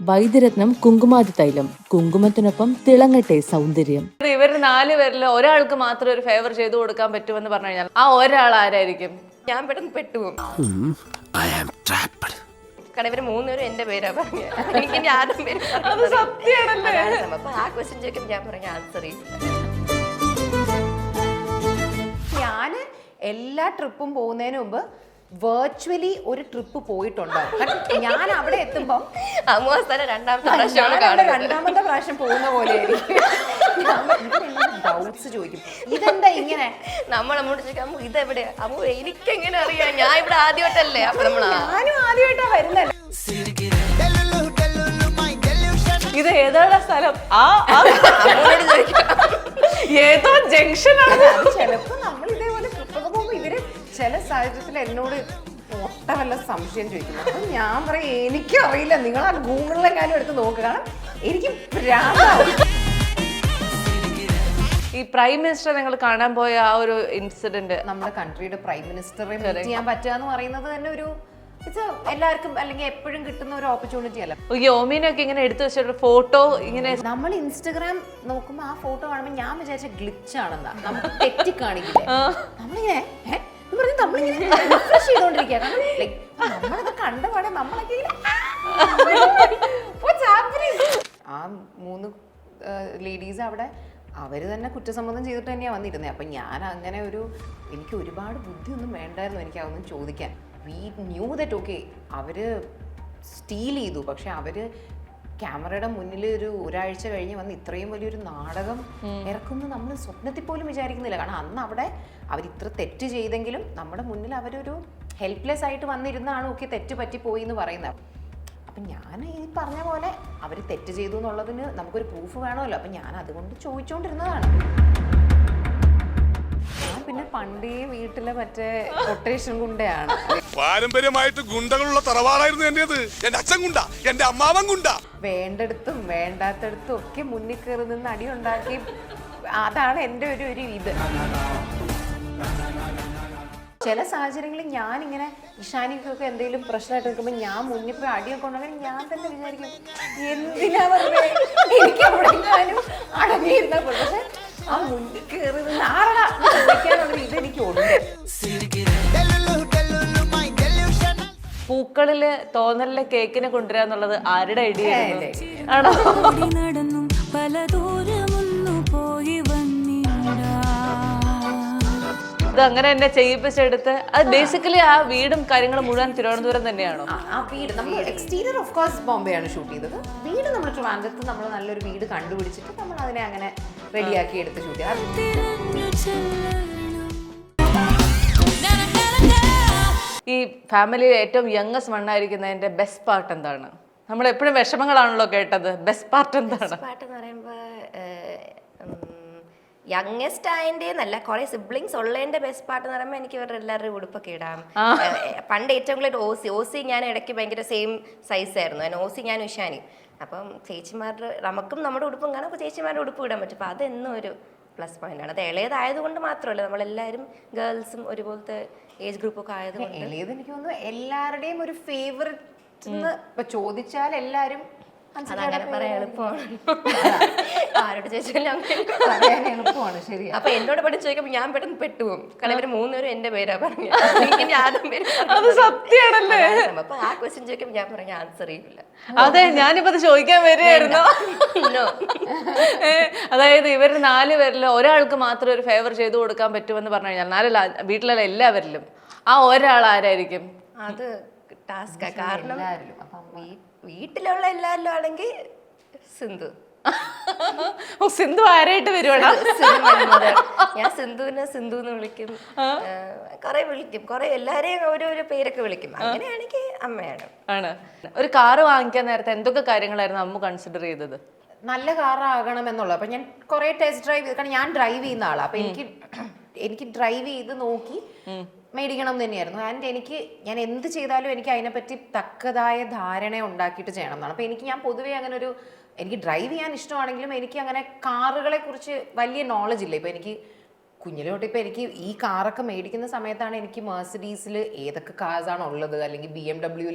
വൈദ്യരത്നം കുങ്കുമാതി തൈലം. കുങ്കുമത്തിനൊപ്പം തിളങ്ങട്ടെ സൗന്ദര്യം. ഇവർ 4 പേരിൽ ഒരാൾക്ക് മാത്രം ഒരു ഫേവർ ചെയ്തു കൊടുക്കാൻ പറ്റുമെന്ന് പറഞ്ഞു കഴിഞ്ഞാൽ ആ ഒരാൾ ആരായിരിക്കും? ഞാൻ പെട്ടെന്ന് പെട്ടുപോകും. കാരണം ഇവര് 3 പേരും എന്റെ പേരാ പറഞ്ഞ. എനിക്ക് ഇനി ആദ്യം പേര് അപ്പൊ ആ ക്വസ്റ്റ്യൻ ചോദിക്കുമ്പോൾ ഞാൻ പറഞ്ഞ ആൻസർ ഞാന് എല്ലാ ട്രിപ്പും പോകുന്നതിന് മുമ്പ് വെർച്വലി ഒരു ട്രിപ്പ് പോയിട്ടുണ്ടോ? ഞാൻ അവിടെ എത്തുമ്പം രണ്ടാമത്തെ പ്രാവശ്യം പോകുന്ന പോലെ ഡൗട്ട്സ് ചോദിക്കും. ഇതെന്താ ഇങ്ങനെ? നമ്മളമ്മോട് ചോദിക്കാം ഇതെവിടെയാ അമ്മ, എനിക്കെങ്ങനെ അറിയാം? ഞാൻ ഇവിടെ ആദ്യമായിട്ടല്ലേ. അപ്പൊ ഞാനും ആദ്യമായിട്ടാ വരുന്നത്. ഇത് ഏതാണ് സ്ഥലം? ഏതോ ജംഗ്ഷൻ ആണ്. ചിലപ്പോ നമ്മൾ ഇതേപോലെ ട്രിപ്പൊക്കെ പോകുമ്പോ ഇവര് ചില സാഹചര്യത്തിൽ എന്നോട് ഒട്ടവല്ല സംശയം ചോദിക്കുന്നു. അപ്പൊ ഞാൻ പറയും എനിക്കറിയില്ല, നിങ്ങൾ ആ ഗൂഗിളിലെങ്ങാനും എടുത്ത് നോക്കുക. കാരണം എനിക്ക് ഈ പ്രൈം മിനിസ്റ്റർ നിങ്ങൾ കാണാൻ പോയ ആ ഒരു ഇൻസിഡന്റ്, നമ്മുടെ കൺട്രിയുടെ പ്രൈം മിനിസ്റ്ററെ മീറ്റ് ചെയ്യാൻ പറ്റുക എന്ന് പറയുന്നത് തന്നെ ഒരു എല്ലാവർക്കും അല്ലെങ്കിൽ എപ്പോഴും കിട്ടുന്ന ഒരു ഓപ്പർച്യൂണിറ്റി അല്ല. യോമിനൊക്കെ ഇങ്ങനെ എടുത്തു വെച്ചിട്ട് ഫോട്ടോ ഇങ്ങനെ നമ്മൾ ഇൻസ്റ്റഗ്രാം നോക്കുമ്പോ ആ ഫോട്ടോ കാണുമ്പോൾ ഞാൻ വിചാരിച്ച ഗ്ലിച്ച് ആണെന്നാ, നമുക്ക് തെറ്റി കാണിക്കില്ലേ. നമ്മളിങ്ങനെ നമ്മളിങ്ങനെ റിഫ്രഷ് ചെയ്തോണ്ടിരിക്കുക. കാരണം നമ്മളത് കണ്ടപാടെ നമ്മളൊക്കെ ആ 3 ലേഡീസ് അവിടെ അവര് തന്നെ കുറ്റസമ്മതം ചെയ്തിട്ട് തന്നെയാണ് വന്നിരുന്നത്. അപ്പം ഞാൻ അങ്ങനെ എനിക്ക് ഒരുപാട് ബുദ്ധിയൊന്നും വേണ്ടായിരുന്നു എനിക്ക് അതൊന്നും ചോദിക്കാൻ. വി ന്യൂ ദറ്റ് ഓക്കെ അവര് സ്റ്റീൽ ചെയ്തു, പക്ഷെ അവര് ക്യാമറയുടെ മുന്നിൽ ഒരാഴ്ച കഴിഞ്ഞ് വന്ന് ഇത്രയും വലിയൊരു നാടകം ഇറക്കുന്നത് നമ്മൾ സ്വപ്നത്തിൽ പോലും വിചാരിക്കുന്നില്ല. കാരണം അന്ന് അവിടെ അവർ ഇത്ര തെറ്റ് ചെയ്തെങ്കിലും നമ്മുടെ മുന്നിൽ അവരൊരു ഹെൽപ്ലെസ് ആയിട്ട് വന്നിരുന്നാണ് ഓക്കെ തെറ്റ് പറ്റിപ്പോയി എന്ന് പറയുന്നത്. അപ്പം ഞാൻ ഈ പറഞ്ഞ പോലെ അവർ തെറ്റ് ചെയ്തു എന്നുള്ളതിന് നമുക്കൊരു പ്രൂഫ് വേണമല്ലോ. അപ്പം ഞാൻ അതുകൊണ്ട് ചോദിച്ചുകൊണ്ടിരുന്നതാണ്. ഞാൻ പിന്നെ പണ്ടേ വീട്ടിലെ മറ്റേ കൊട്ടേഷൻ ഗുണ്ടയാണ്. പാരമ്പര്യമായിട്ട് ഗുണ്ടകളുള്ള തറവാടായിരുന്നു എന്റേത്. എന്റെ അച്ഛൻ ഗുണ്ട, എന്റെ അമ്മാവൻ ഗുണ്ട. വേണ്ടടുത്തും വേണ്ടാത്തടുത്തും ഒക്കെ മുന്നിൽ കയറി നിന്ന് അടി ഉണ്ടാക്കി. അതാണ് എൻ്റെ ഒരു ഇത്. ചില സാഹചര്യങ്ങളിൽ ഞാനിങ്ങനെ ഇഷാനിക്കൊക്കെ എന്തെങ്കിലും പ്രശ്നമായിട്ട് നിൽക്കുമ്പോൾ ഞാൻ മുന്നിൽ പോയി അടിയൊക്കെ ഉണ്ടെങ്കിൽ ഞാൻ തന്നെ വിചാരിക്കും എന്തിനാ പറഞ്ഞേ, എനിക്ക് അവിടെ ഞാനും അടങ്ങിയിരുന്നാൽ പോലെ. പക്ഷെ ആ മുന്നിൽ കയറി നിന്ന് ആറടാ ഇതെനിക്ക് ഓടുന്നു. പൂക്കളില് തോന്നലിലെ കേക്കിനെ കൊണ്ടുവരിക എന്നുള്ളത് ആരുടെ ഐഡിയ ആണോ? ഇത് അങ്ങനെ തന്നെ ചെയ്യിപ്പിച്ചെടുത്ത് അത് ബേസിക്കലി ആ വീടും കാര്യങ്ങളും മുഴുവൻ തിരുവനന്തപുരം തന്നെയാണോ? ആ വീട് നമ്മൾ എക്സ്റ്റീരിയർ ഓഫ് കോഴ്സ് ബോംബെ ആണ് ഷൂട്ട് ചെയ്തത്. വീട് നമ്മൾ ട്രിവാൻഡ്രത്ത് നമ്മൾ നല്ലൊരു വീട് കണ്ടുപിടിച്ചിട്ട് നമ്മൾ അതിനെ അങ്ങനെ റെഡിയാക്കി എടുത്ത് ഷൂട്ട് ചെയ്തു. ഈ ഫാമിലിയിൽ ഏറ്റവും യങ്ങസ്റ്റ് മണ്ണായിരിക്കുന്നതിന്റെ ബെസ്റ്റ് പാർട്ട് എന്താണ്? നമ്മൾ എപ്പോഴും വിഷമങ്ങളാണല്ലോ കേട്ടത്. ബെസ്റ്റ് പാർട്ട് എന്താണ്? പാട്ട് എന്ന് പറയുമ്പോൾ യങ്ങസ്റ്റ് ആയതിൻ്റെ എന്നല്ല, കുറെ സിബ്ലിങ്സ് ഉള്ളതിന്റെ ബെസ്റ്റ് പാർട്ട് എന്ന് പറയുമ്പോൾ എനിക്ക് ഇവരുടെ എല്ലാവരുടെയും ഉടുപ്പൊക്കെ ഇടാം. പണ്ട് ഏറ്റവും കൂടുതൽ ഓസി ഞാൻ ഇടയ്ക്ക് ഭയങ്കര സെയിം സൈസ് ആയിരുന്നു. ഓസി ഞാൻ ഉഷാനി. അപ്പം ചേച്ചിമാരുടെ നമുക്കും നമ്മുടെ ഉടുപ്പും കാണാം, അപ്പോൾ ചേച്ചിമാരുടെ ഉടുപ്പ് ഇടാൻ പറ്റും. അപ്പോൾ അതെന്നും ഒരു പ്ലസ് പോയിന്റ് ആണ്. അത് ഇളയതായതുകൊണ്ട് മാത്രമല്ല, നമ്മളെല്ലാവരും ഗേൾസും ഒരുപോലത്തെ ഏജ് ഗ്രൂപ്പൊക്കെ ആയതുകൊണ്ട്. ഇളയത് എനിക്ക് തോന്നുന്നു എല്ലാവരുടെയും ഒരു ഫേവറേറ്റ് ഇപ്പൊ ചോദിച്ചാൽ എല്ലാവരും അതങ്ങനെ പറയാൻ എളുപ്പമാണ്. ആരോട് ചോദിച്ചാലും എളുപ്പമാണ്. ശരി. അപ്പൊ എന്നോട് പെട്ടെന്ന് ചോദിക്കുമ്പോൾ ഞാൻ പെട്ടെന്ന് പെട്ടുപോകും. കാരണം ഇവര് 3 പേരും എന്റെ പേരാ പറഞ്ഞ. എനിക്ക് ആദ്യം പേര് സത്യമാണല്ലേ. അപ്പൊ ആ ക്വസ്റ്റ്യൻ ചോദിക്കുമ്പോൾ ഞാൻ പറഞ്ഞ ആൻസർ ചെയ്യില്ല. അതെ, ഞാനിപ്പോ അത് ചോദിക്കാൻ വരികയായിരുന്നു. അതായത് ഇവർ 4 പേരിൽ ഒരാൾക്ക് മാത്രം ഒരു ഫേവർ ചെയ്തു കൊടുക്കാൻ പറ്റുമെന്ന് പറഞ്ഞു കഴിഞ്ഞാൽ വീട്ടിലുള്ള എല്ലാവരിലും ആ ഒരാൾ ആരായിരിക്കും? അത് ടാസ്കാ. കാരണം വീട്ടിലുള്ള എല്ലാവരും ആണെങ്കിൽ സിന്ധു. സിന്ധു ആരായിട്ട് വരുവാണ്? ഞാൻ സിന്ധുവിനെ സിന്ധു എന്ന് വിളിക്കും, കുറെ വിളിക്കും, കുറെ എല്ലാരെയും ഓരോരോ പേരൊക്കെ വിളിക്കും. അങ്ങനെയാണെങ്കിൽ അമ്മയാണ്. ആണ്. ഒരു കാറ് വാങ്ങിക്കാൻ നേരത്തെ എന്തൊക്കെ കാര്യങ്ങളായിരുന്നു അമ്മ കൺസിഡർ ചെയ്തത്? നല്ല കാറാകണം എന്നുള്ളത്. അപ്പൊ ഞാൻ കുറെ ടെസ്റ്റ് ഡ്രൈവ് ചെയ്ത്, കാരണം ഞാൻ ഡ്രൈവ് ചെയ്യുന്ന ആളാണ്. അപ്പൊ എനിക്ക് ഡ്രൈവ് ചെയ്ത് നോക്കി മേടിക്കണം എന്ന് തന്നെയായിരുന്നു. ആൻഡ് ഞാൻ എന്ത് ചെയ്താലും എനിക്ക് അതിനെപ്പറ്റി തക്കതായ ധാരണ ഉണ്ടാക്കിയിട്ട് ചെയ്യണം എന്നാണ്. അപ്പോൾ ഞാൻ പൊതുവേ അങ്ങനെ എനിക്ക് ഡ്രൈവ് ചെയ്യാൻ ഇഷ്ടമാണെങ്കിലും എനിക്ക് അങ്ങനെ കാറുകളെ കുറിച്ച് വലിയ നോളജ് ഇല്ല. ഇപ്പോൾ എനിക്ക് കുഞ്ഞിലോട്ട് ഇപ്പോൾ എനിക്ക് ഈ കാറൊക്കെ മേടിക്കുന്ന സമയത്താണ് എനിക്ക് മെർസിഡീസിൽ ഏതൊക്കെ കാർസാണ് ഉള്ളത്, അല്ലെങ്കിൽ BMW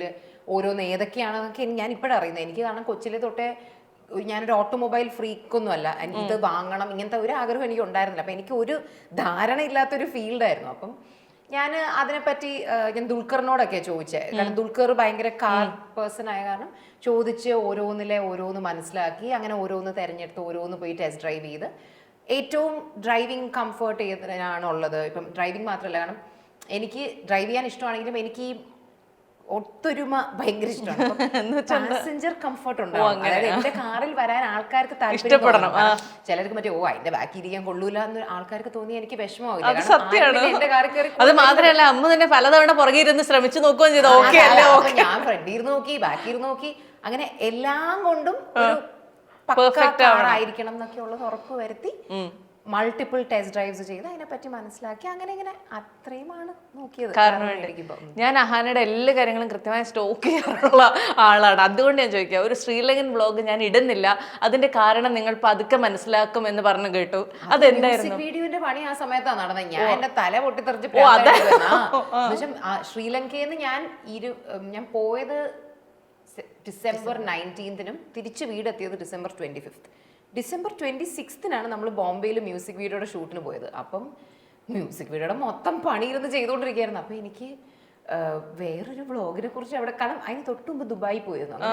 ഓരോന്ന് ഏതൊക്കെയാണെന്നൊക്കെ ഞാൻ ഇപ്പോഴാണ് അറിയുന്നത്. എനിക്ക് കാരണം കൊച്ചിലെ തൊട്ടേ ഞാനൊരു ഓട്ടോമൊബൈൽ ഫ്രീക്കൊന്നും അല്ല, ഇത് വാങ്ങണം ഇങ്ങനത്തെ ഒരു ആഗ്രഹം എനിക്ക് ഉണ്ടായിരുന്നില്ല. അപ്പം എനിക്ക് ഒരു ധാരണ ഇല്ലാത്തൊരു ഫീൽഡായിരുന്നു. അപ്പം ഞാൻ അതിനെപ്പറ്റി ഞാൻ ദുൽഖറിനോടൊക്കെ ചോദിച്ചത്. കാരണം ദുൽഖർ ഭയങ്കര കാർ പേഴ്സൺ ആയ കാരണം ചോദിച്ച് ഓരോന്ന് മനസ്സിലാക്കി അങ്ങനെ ഓരോന്ന് തിരഞ്ഞെടുത്ത് ഓരോന്ന് പോയി ടെസ്റ്റ് ഡ്രൈവ് ചെയ്ത് ഏറ്റവും ഡ്രൈവിംഗ് കംഫർട്ട് ഏതിനാണുള്ളത്. ഇപ്പം ഡ്രൈവിംഗ് മാത്രമല്ല, കാരണം എനിക്ക് ഡ്രൈവ് ചെയ്യാൻ ഇഷ്ടമാണെങ്കിലും എനിക്ക് ഈ ഒത്തൊരുമ ഭയങ്കര ഇഷ്ടമാണ്. പാസഞ്ചർ കംഫർട്ട് ഉണ്ടാവും. അതായത് എന്റെ കാറിൽ വരാൻ ആൾക്കാർക്ക് താല്പര്യപ്പെടണം. ചിലർക്ക് മറ്റേ അതിന്റെ ബാക്കി ഇരിക്കാൻ കൊള്ളൂല എന്ന് ആൾക്കാർക്ക് തോന്നി എനിക്ക് വിഷമമാവില്ല. എന്റെ കാറിൽ കയറി അത് മാത്രമല്ല അമ്മ തന്നെ പലതവണ പുറകെ ഇരുന്ന് ശ്രമിച്ചു നോക്കുകയും ചെയ്തു. ഞാൻ ഫ്രണ്ടിൽ നോക്കി ബാക്കിൽ നോക്കി അങ്ങനെ എല്ലാം കൊണ്ടും ഒരു ആയിരിക്കണം എന്നൊക്കെ ഉള്ളത് ഉറപ്പ് വരുത്തി മൾട്ടിപ്പിൾ ടെസ്റ്റ് ഡ്രൈവ്സ് ചെയ്ത് അതിനെപ്പറ്റി മനസ്സിലാക്കി അങ്ങനെ ഇങ്ങനെ അത്രയുമാണ് നോക്കിയത്. ഞാൻ അഹാനയുടെ എല്ലാ കാര്യങ്ങളും കൃത്യമായി സ്റ്റോക്ക് ചെയ്യാറുള്ള ആളാണ്. അതുകൊണ്ട് ഞാൻ ചോദിക്കാം, ഒരു ശ്രീലങ്കൻ വ്ളോഗ് ഞാൻ ഇടുന്നില്ല, അതിന്റെ കാരണം നിങ്ങൾ പതുക്കെ മനസ്സിലാക്കും എന്ന് പറഞ്ഞു കേട്ടു. അതെന്തായിരുന്നു? വീഡിയോന്റെ പണി ആ സമയത്താണ് നടന്നത്. ഞാൻ എന്റെ തല പൊട്ടിത്തെറിച്ച് ശ്രീലങ്കയിൽ നിന്ന് ഞാൻ പോയത് ഡിസംബർ 19-നും തിരിച്ച് വീടെത്തിയത് ഡിസംബർ 25. ഡിസംബർ 26-നാണ് നമ്മൾ ബോംബെയിൽ മ്യൂസിക് വീഡിയോയുടെ ഷൂട്ടിന് പോയത്. അപ്പം മ്യൂസിക് വീഡിയോയുടെ മൊത്തം പണിയിരുന്ന് ചെയ്തുകൊണ്ടിരിക്കുകയായിരുന്നു. അപ്പം എനിക്ക് വേറൊരു വ്ളോഗിനെ കുറിച്ച് അവിടെ കാരണം അതിന് തൊട്ട് മുമ്പ് ദുബായി പോയിരുന്നു.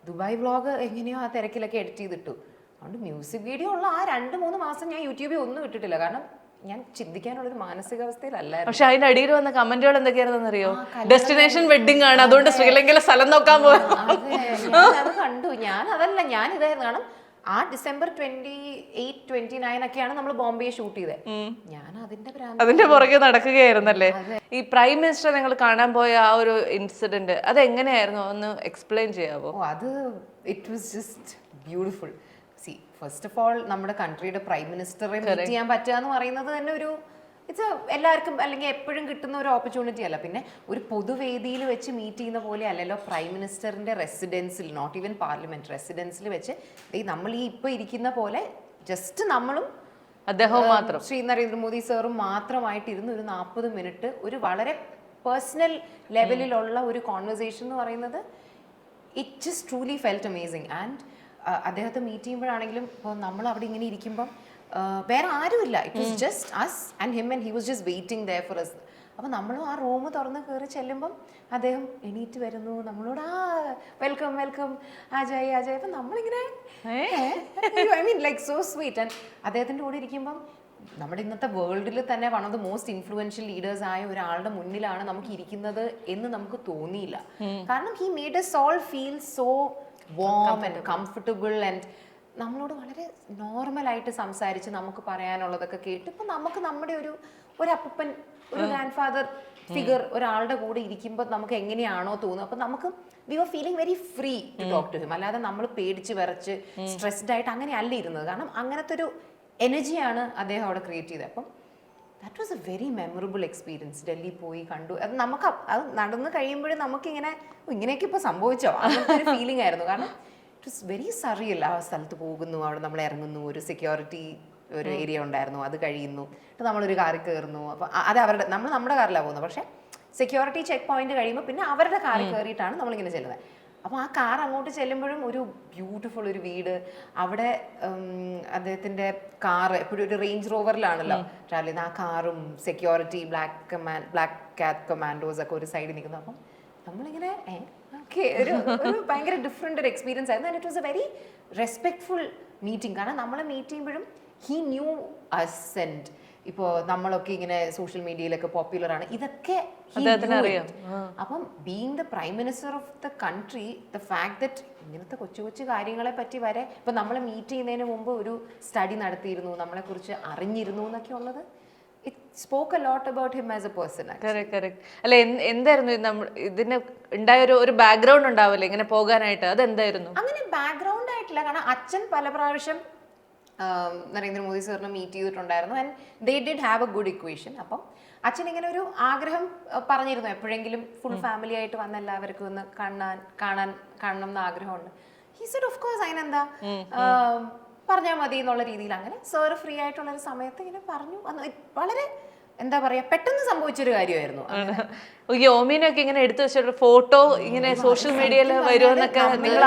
ദുബായ് വ്ളോഗ് എങ്ങനെയോ ആ തിരക്കിലൊക്കെ എഡിറ്റ് ചെയ്തിട്ടു. അതുകൊണ്ട് മ്യൂസിക് വീഡിയോ ഉള്ള ആ 2-3 മാസം ഞാൻ യൂട്യൂബിൽ ഒന്നും ഇട്ടിട്ടില്ല. കാരണം ഞാൻ ചിന്തിക്കാനുള്ളൊരു മാനസികാവസ്ഥയിലല്ലായിരുന്നു. പക്ഷെ അതിന്റെ അടിയിൽ വന്ന കമന്റുകൾ എന്തൊക്കെയായിരുന്നു അറിയോ? ഡെസ്റ്റിനേഷൻ വെഡിങ് ആണ്, അതുകൊണ്ട് ശ്രീലങ്കയിലെ സ്ഥലം നോക്കാൻ പോയത്. അത് കണ്ടു. ഞാൻ ഇതായിരുന്നു. കാരണം ആ ഡിസംബർ 28, 29 ഒക്കെയാണ് നമ്മൾ ബോംബെ ഷൂട്ട് ചെയ്തത്. ഞാൻ അതിന്റെ പുറകെ നടക്കുകയായിരുന്നല്ലേ. ഈ പ്രൈം മിനിസ്റ്റർ നിങ്ങൾ കാണാൻ പോയ ആ ഒരു ഇൻസിഡന്റ് അത് എങ്ങനെയായിരുന്നു, ഒന്ന് എക്സ്പ്ലെയിൻ ചെയ്യാവോ? അത് it was just beautiful. First of all നമ്മുടെ കൺട്രിയുടെ പ്രൈം മിനിസ്റ്ററെ മീറ്റ് ചെയ്യാൻ പറ്റുക എന്ന് പറയുന്നത് തന്നെ ഒരു എല്ലാവർക്കും അല്ലെങ്കിൽ എപ്പോഴും കിട്ടുന്ന ഒരു ഓപ്പർച്യൂണിറ്റി അല്ല. പിന്നെ ഒരു പൊതുവേദിയിൽ വെച്ച് മീറ്റ് ചെയ്യുന്ന പോലെ അല്ലല്ലോ പ്രൈം മിനിസ്റ്ററിന്റെ റെസിഡൻസിൽ, നോട്ട് ഈവൻ പാർലമെന്റ് റെസിഡൻസിൽ വെച്ച് നമ്മൾ ഈ ഇപ്പൊ ഇരിക്കുന്ന പോലെ ജസ്റ്റ് നമ്മളും അദ്ദേഹവും മാത്രം ശ്രീ നരേന്ദ്രമോദി സാറും മാത്രമായിട്ട് ഇരുന്ന് ഒരു 40 മിനിറ്റ് ഒരു വളരെ പേഴ്സണൽ ലെവലിലുള്ള ഒരു കോൺവെർസേഷൻ എന്ന് പറയുന്നത് it just truly felt amazing. And അദ്ദേഹത്തെ മീറ്റ് ചെയ്യുമ്പോഴാണെങ്കിലും ഇപ്പോൾ നമ്മൾ അവിടെ ഇങ്ങനെ ഇരിക്കുമ്പം വേറെ ആരുമില്ല. It was just us and him and he was just waiting there for us. അപ്പം നമ്മളും ആ റൂം തുറന്ന് കയറി ചെല്ലുമ്പം അദ്ദേഹം എണീറ്റ് വരുന്നു, നമ്മളോട് വെൽക്കം വെൽക്കം അജയ് അജയ്. അപ്പം നമ്മളിങ്ങനെ I mean like so sweet. And അദ്ദേഹത്തിൻ്റെ കൂടെ ഇരിക്കുമ്പം നമ്മുടെ ഇന്നത്തെ വേൾഡിൽ തന്നെ one of the most influential leaders ആയ ഒരാളുടെ മുന്നിലാണ് നമുക്ക് ഇരിക്കുന്നത് എന്ന് നമുക്ക് തോന്നിയില്ല. കാരണം he made us all feel so warm and comfortable and നമ്മളോട് വളരെ നോർമലായിട്ട് സംസാരിച്ച് നമുക്ക് പറയാനുള്ളതൊക്കെ കേട്ട് ഇപ്പം നമുക്ക് നമ്മുടെ ഒരു അപ്പൂപ്പൻ, ഒരു ഗ്രാൻഡ് ഫാദർ ഫിഗർ ഒരാളുടെ കൂടെ ഇരിക്കുമ്പോൾ നമുക്ക് എങ്ങനെയാണോ തോന്നുന്നത്, അപ്പം നമുക്ക് we are feeling very free to talk to him. അല്ലാതെ നമ്മൾ പേടിച്ച് വിറച്ച് സ്ട്രെസ്ഡ് ആയിട്ട് അങ്ങനെയല്ല ഇരുന്നത്. കാരണം അങ്ങനത്തെ ഒരു എനർജിയാണ് അദ്ദേഹം അവിടെ ക്രിയേറ്റ് ചെയ്തത്. അപ്പം that was A very memorable experience. Delhi പോയി കണ്ടു. അത് നടന്ന് കഴിയുമ്പോഴും നമുക്കിങ്ങനെ ഇങ്ങനെയൊക്കെ ഇപ്പോൾ സംഭവിച്ചോ അങ്ങനത്തെ ഒരു ഫീലിംഗ് ആയിരുന്നു. കാരണം ഇറ്റ് വാസ് വെരി സറിയൽ. ആ സ്ഥലത്ത് പോകുന്നു, അവിടെ നമ്മൾ ഇറങ്ങുന്നു, ഒരു സെക്യൂരിറ്റി ഒരു ഏരിയ ഉണ്ടായിരുന്നു, അത് കഴിയുന്നു, നമ്മളൊരു കാറിൽ കയറുന്നു. അപ്പോൾ അത് നമ്മുടെ കാറിലാണ് പോകുന്നത്. പക്ഷേ സെക്യൂരിറ്റി ചെക്ക് പോയിന്റ് കഴിയുമ്പോൾ പിന്നെ അവരുടെ കാറിൽ കയറിയിട്ടാണ് നമ്മളിങ്ങനെ ചെല്ലുന്നത്. അപ്പോൾ ആ കാർ അങ്ങോട്ട് ചെല്ലുമ്പോഴും ഒരു ബ്യൂട്ടിഫുൾ ഒരു വീട്, അവിടെ അദ്ദേഹത്തിൻ്റെ കാറ് എപ്പോഴും ഒരു റേഞ്ച് റോവറിലാണല്ലോ ട്രാവൽ ചെയ്യുന്നത്. ആ കാറും സെക്യൂരിറ്റി ബ്ലാക്ക് കാറ്റ് കമാൻഡോസ് ഒക്കെ ഒരു സൈഡിൽ നിൽക്കുന്നു. അപ്പം നമ്മളിങ്ങനെ ഓക്കെ ഒരു ഭയങ്കര ഡിഫറെൻ്റ് ഒരു എക്സ്പീരിയൻസ് ആയിരുന്നു. And it was A very respectful meeting. കാരണം നമ്മളെ മീറ്റ് ചെയ്യുമ്പോഴും ഹി ന്യൂ അസ്. ആൻഡ് ഇപ്പോൾ നമ്മളൊക്കെ ഇങ്ങനെ സോഷ്യൽ മീഡിയയിലൊക്കെ പോപ്പുലർ ആണ്, ഇതൊക്കെ അറിയാം. അപ്പം being the prime minister of the country, the fact that ഇങ്ങനത്തെ കൊച്ചു കൊച്ചു കാര്യങ്ങളെ പറ്റി വരെ ഇപ്പം നമ്മളെ മീറ്റ് ചെയ്യുന്നതിന് മുമ്പ് ഒരു സ്റ്റഡി നടത്തിയിരുന്നു, നമ്മളെക്കുറിച്ച് അറിഞ്ഞിരുന്നു എന്നൊക്കെ ഉള്ളത് it spoke a lot about him as A person. അല്ല എന്തായിരുന്നു ഇതിന് ഉണ്ടായ ഒരു ബാക്ക്ഗ്രൗണ്ട് ഉണ്ടാവില്ലേ ഇങ്ങനെ പോകാനായിട്ട്? അതെന്തായിരുന്നു? അങ്ങനെ ബാക്ക്ഗ്രൗണ്ട് ആയിട്ടില്ല. കാരണം അച്ഛൻ പല പ്രാവശ്യം നരേന്ദ്രമോദി സാറിനെ മീറ്റ് ചെയ്തിട്ടുണ്ടായിരുന്നു. And they did have A good equation. അപ്പം അച്ഛൻ ഇങ്ങനെ ഒരു ആഗ്രഹം പറഞ്ഞിരുന്നു, എപ്പോഴെങ്കിലും ഫുൾ ഫാമിലി ആയിട്ട് വന്ന് എല്ലാവർക്കും ഒന്ന് കാണണം എന്ന് ആഗ്രഹമുണ്ട്. ഹി സെഡ് ഓഫ് കോഴ്സ് അതിനെന്താ പറഞ്ഞാൽ മതി എന്നുള്ള രീതിയിൽ അങ്ങനെ സാറ് ഫ്രീ ആയിട്ടുള്ളൊരു സമയത്ത് ഇങ്ങനെ പറഞ്ഞു. വളരെ എന്താ പറയാ പെട്ടെന്ന് സംഭവിച്ചൊരു കാര്യമായിരുന്നു. ഈ ഓമീനൊക്കെ ഇങ്ങനെ എടുത്തു വെച്ചിട്ട് ഫോട്ടോ ഇങ്ങനെ സോഷ്യൽ മീഡിയയിൽ വരുമെന്നൊക്കെ നിങ്ങൾ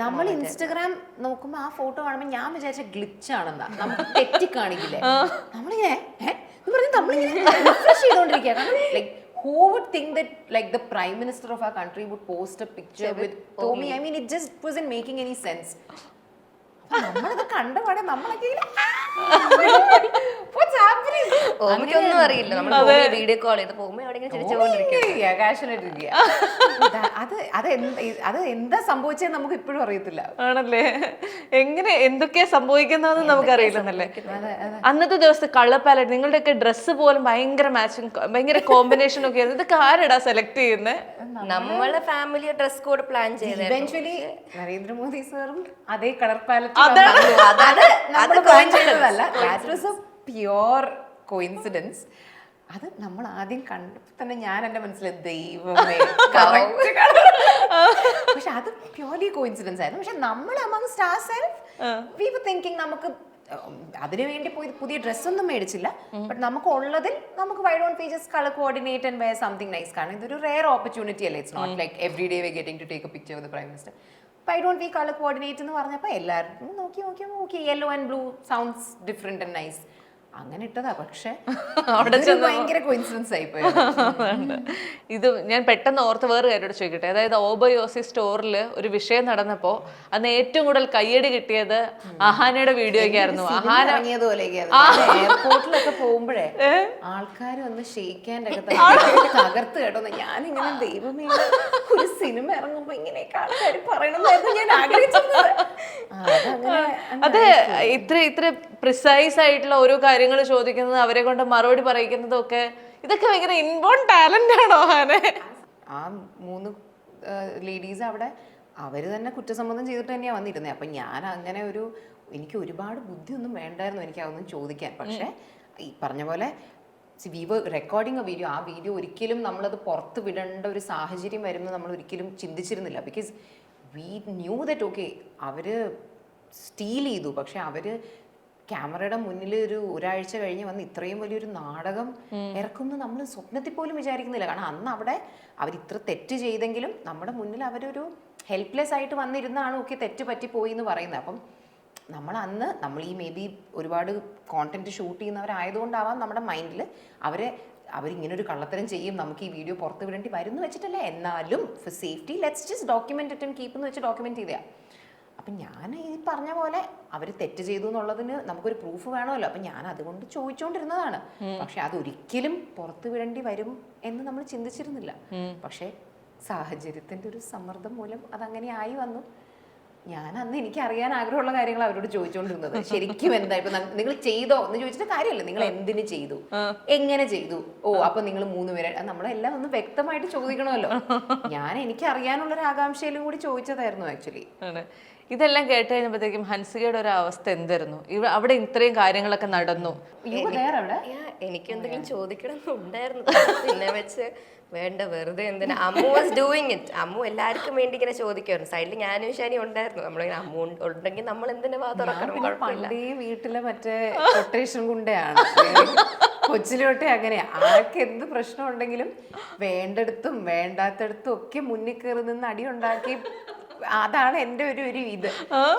നമ്മൾ ഇൻസ്റ്റഗ്രാം നോക്കുമ്പോ ആ ഫോട്ടോ കാണുമ്പോ ഞാൻ വിചാരിച്ച ഗ്ലിച്ച് ആണെന്നാ, നമുക്ക് തെറ്റി കാണിക്കില്ലേ, നമ്മളിങ്ങനെ നമ്മളിങ്ങനെ റിഫ്രഷ് ചെയ്തോണ്ടിരിക്കുക. കാരണം like who would think that like the prime minister of our country would post a picture with Tommy? I mean, it just wasn't making any sense. നമ്മളത് കണ്ടപാടെ നമ്മളൊക്കെ ഓമിക്കൊന്നും അറിയില്ല. നമ്മൾ വീഡിയോ കോൾ ചെയ്ത് പോകുമ്പോ എവിടെയെങ്കിലും ചിരിച്ചുകൊണ്ടിരിക്കുക. അത് എന്താ സംഭവിച്ചത് നമുക്ക് ഇപ്പോഴും അറിയത്തില്ല. ആണല്ലേ, എങ്ങനെ എന്തൊക്കെയാ സംഭവിക്കുന്നതെന്ന് നമുക്കറിയില്ലെന്നല്ലേ. അന്നത്തെ ദിവസത്തെ കളർ പാലറ്റ്, നിങ്ങളുടെയൊക്കെ ഡ്രസ്സ് പോലും ഭയങ്കര മാച്ചിങ്, ഭയങ്കര കോമ്പിനേഷൻ ഒക്കെ ആയിരുന്നു. ഇതൊക്കെ ആരെടാ സെലക്ട് ചെയ്യുന്നത്? നമ്മളെ ഫാമിലി ഡ്രസ് കോഡ് പ്ലാൻ ചെയ്ത് ഇവൻച്വലി നരേന്ദ്രമോദി സാറും അതേ കളർ പാലറ്റ് പ്യുവർ കോയിൻസിഡൻസ്. അത് നമ്മൾ ആദ്യം കണ്ടപ്പോൾ തന്നെ ഞാൻ എൻ്റെ മനസ്സിൽ ദൈവമേ, പക്ഷെ അത് പ്യുവർലി കോയിൻസിഡൻസ് ആയിരുന്നു. പക്ഷെ നമ്മൾ among star self we were thinking നമുക്ക് അതിനു വേണ്ടി പോയി പുതിയ ഡ്രസ്സൊന്നും മേടിച്ചില്ല. ബട്ട് നമുക്ക് ഉള്ളതിൽ നമുക്ക് why don't we just colour coordinate and wear something nice. കാരണം ഇതൊരു റെയർ ഓപ്പർച്യൂണിറ്റി അല്ലേ. It's not like every day we getting to take a picture with the prime minister. Why don't we colour coordinate എന്ന് പറഞ്ഞപ്പോൾ എല്ലാവരും നോക്കി yellow and blue sounds different and nice, അങ്ങനെ ഇട്ടതാ. പക്ഷെ ഭയങ്കര കോയിൻസിഡൻസ് ആയിപ്പോയി. ഇത് ഞാൻ പെട്ടെന്ന് ഓർത്ത് വേറെ കാര്യോട് ചോദിക്കട്ടെ. അതായത് ഓബയോസി സ്റ്റോറിൽ ഒരു വിഷയം നടന്നപ്പോ അന്ന് ഏറ്റവും കൂടുതൽ കയ്യടി കിട്ടിയത് അഹാനയുടെ വീഡിയോയ്ക്ക് ആയിരുന്നു. അഹാന എയർപോർട്ടിലൊക്കെ പോകുമ്പോഴേ ആൾക്കാർ വന്ന് ഷെയ്ക്കാൻ തകർത്ത് കേട്ടോ. ഞാനിങ്ങനെ ദൈവമേ, ഒരു സിനിമ ഇറങ്ങുമ്പോ ഇങ്ങനെയൊക്കെ ആൾക്കാർ പറയണമെന്നായിരുന്നു ഞാൻ ആഗ്രഹിച്ചിരുന്നത്. അത് ഇത്ര പ്രിസൈസ് ആയിട്ടുള്ള ഓരോ കാര്യങ്ങൾ ചോദിക്കുന്നത്, അവരെ കൊണ്ട് മറുപടി പറയിക്കുന്നതും ഒക്കെ, ഇതൊക്കെ ഭയങ്കര ഇൻബോൺ ടാലന്റ് ആണോ ഹാനെ? ആ 3 ലേഡീസ് അവിടെ അവര് തന്നെ കുറ്റസമ്മതം ചെയ്തിട്ട് തന്നെയാണ് വന്നിരുന്നത്. അപ്പം ഞാൻ അങ്ങനെ എനിക്ക് ഒരുപാട് ബുദ്ധിയൊന്നും വേണ്ടായിരുന്നു എനിക്ക് അതൊന്നും ചോദിക്കാൻ. പക്ഷെ ഈ പറഞ്ഞ പോലെ we were recording a video. ആ വീഡിയോ ഒരിക്കലും നമ്മളത് പുറത്ത് വിടേണ്ട ഒരു സാഹചര്യം വരുമെന്ന് നമ്മൾ ഒരിക്കലും ചിന്തിച്ചിരുന്നില്ല. Because we knew that okay അവര് സ്റ്റീൽ ചെയ്തു, പക്ഷെ അവര് ക്യാമറയുടെ മുന്നിൽ ഒരാഴ്ച കഴിഞ്ഞ് വന്ന് ഇത്രയും വലിയൊരു നാടകം ഇറക്കുമെന്ന് നമ്മൾ സ്വപ്നത്തിൽ പോലും വിചാരിക്കുന്നില്ല. കാരണം അന്ന് അവിടെ അവരിത്ര തെറ്റ് ചെയ്തെങ്കിലും നമ്മുടെ മുന്നിൽ അവരൊരു ഹെൽപ്ലെസ് ആയിട്ട് വന്നിരുന്നാണ് ഓക്കെ തെറ്റ് പറ്റിപ്പോയി എന്ന് പറയുന്നത്. അപ്പം നമ്മൾ ഈ മേ ബി ഒരുപാട് കോണ്ടന്റ് ഷൂട്ട് ചെയ്യുന്നവരായതുകൊണ്ടാവാം നമ്മുടെ മൈൻഡിൽ അവരിങ്ങനൊരു കള്ളത്തരം ചെയ്യും, നമുക്ക് ഈ വീഡിയോ പുറത്ത് വിടേണ്ടി വരുന്നു വെച്ചിട്ടല്ല. എന്നാലും for safety let's just document it and keep എന്ന് വെച്ച് ഡോക്യുമെന്റ് ചെയ്താ. അപ്പം ഞാൻ ഈ പറഞ്ഞ പോലെ അവർ തെറ്റ് ചെയ്തു എന്നുള്ളതിന് നമുക്കൊരു പ്രൂഫ് വേണമല്ലോ. അപ്പം ഞാൻ അതുകൊണ്ട് ചോദിച്ചുകൊണ്ടിരുന്നതാണ്. പക്ഷെ അതൊരിക്കലും പുറത്തു വിടേണ്ടി വരും എന്ന് നമ്മൾ ചിന്തിച്ചിരുന്നില്ല. പക്ഷെ സാഹചര്യത്തിന്റെ ഒരു സമ്മർദ്ദം മൂലം അതങ്ങനെ ആയി വന്നു. ഞാൻ അന്ന് എനിക്ക് അറിയാൻ ആഗ്രഹമുള്ള കാര്യങ്ങൾ അവരോട് ചോദിച്ചുകൊണ്ടിരുന്നത്. ശരിക്കും എന്താ ഇപ്പൊ നിങ്ങൾ ചെയ്തോ എന്ന് ചോദിച്ചിട്ട് കാര്യമല്ല, നിങ്ങൾ എന്തിനു ചെയ്തു, എങ്ങനെ ചെയ്തു, അപ്പൊ നിങ്ങൾ 3 പേരെ നമ്മളെല്ലാം ഒന്ന് വ്യക്തമായിട്ട് ചോദിക്കണമല്ലോ. ഞാൻ എനിക്ക് അറിയാനുള്ളൊരു ആകാംക്ഷയിലും കൂടി ചോദിച്ചതായിരുന്നു ആക്ച്വലി. ഇതെല്ലാം കേട്ട് കഴിഞ്ഞപ്പോഴത്തേക്കും ഹൻസികയുടെ ഒരു അവസ്ഥ എന്തായിരുന്നു? അവിടെ ഇത്രയും കാര്യങ്ങളൊക്കെ നടന്നു. എനിക്ക് എന്തെങ്കിലും ചോദിക്കണം എന്നുണ്ടായിരുന്നു. പിന്നെ വെച്ച് വേണ്ട, വെറുതെ എന്തിനാ. Ammu was doing it. Ammu എല്ലാവർക്കും വേണ്ടി ഇങ്ങനെ ചോദിക്കുമായിരുന്നു. സൈഡിൽ ഞാനും ശനി ഉണ്ടായിരുന്നു. നമ്മളിങ്ങനെ അമ്മു ഉണ്ടെങ്കിൽ നമ്മൾ എന്തിനാ വാതുറക്കണം. പണ്ടേ വീട്ടിലെ മറ്റേ കൊട്ടേഷൻ കൊണ്ടാണ് കൊച്ചിലോട്ടെ അങ്ങനെ ആർക്ക് എന്ത് പ്രശ്നം ഉണ്ടെങ്കിലും വേണ്ടടുത്തും വേണ്ടാത്തടത്തും ഒക്കെ മുന്നിൽ കയറി നിന്ന് അടി ഉണ്ടാക്കി. അതാണ് എൻ്റെ ഒരു ഇത്.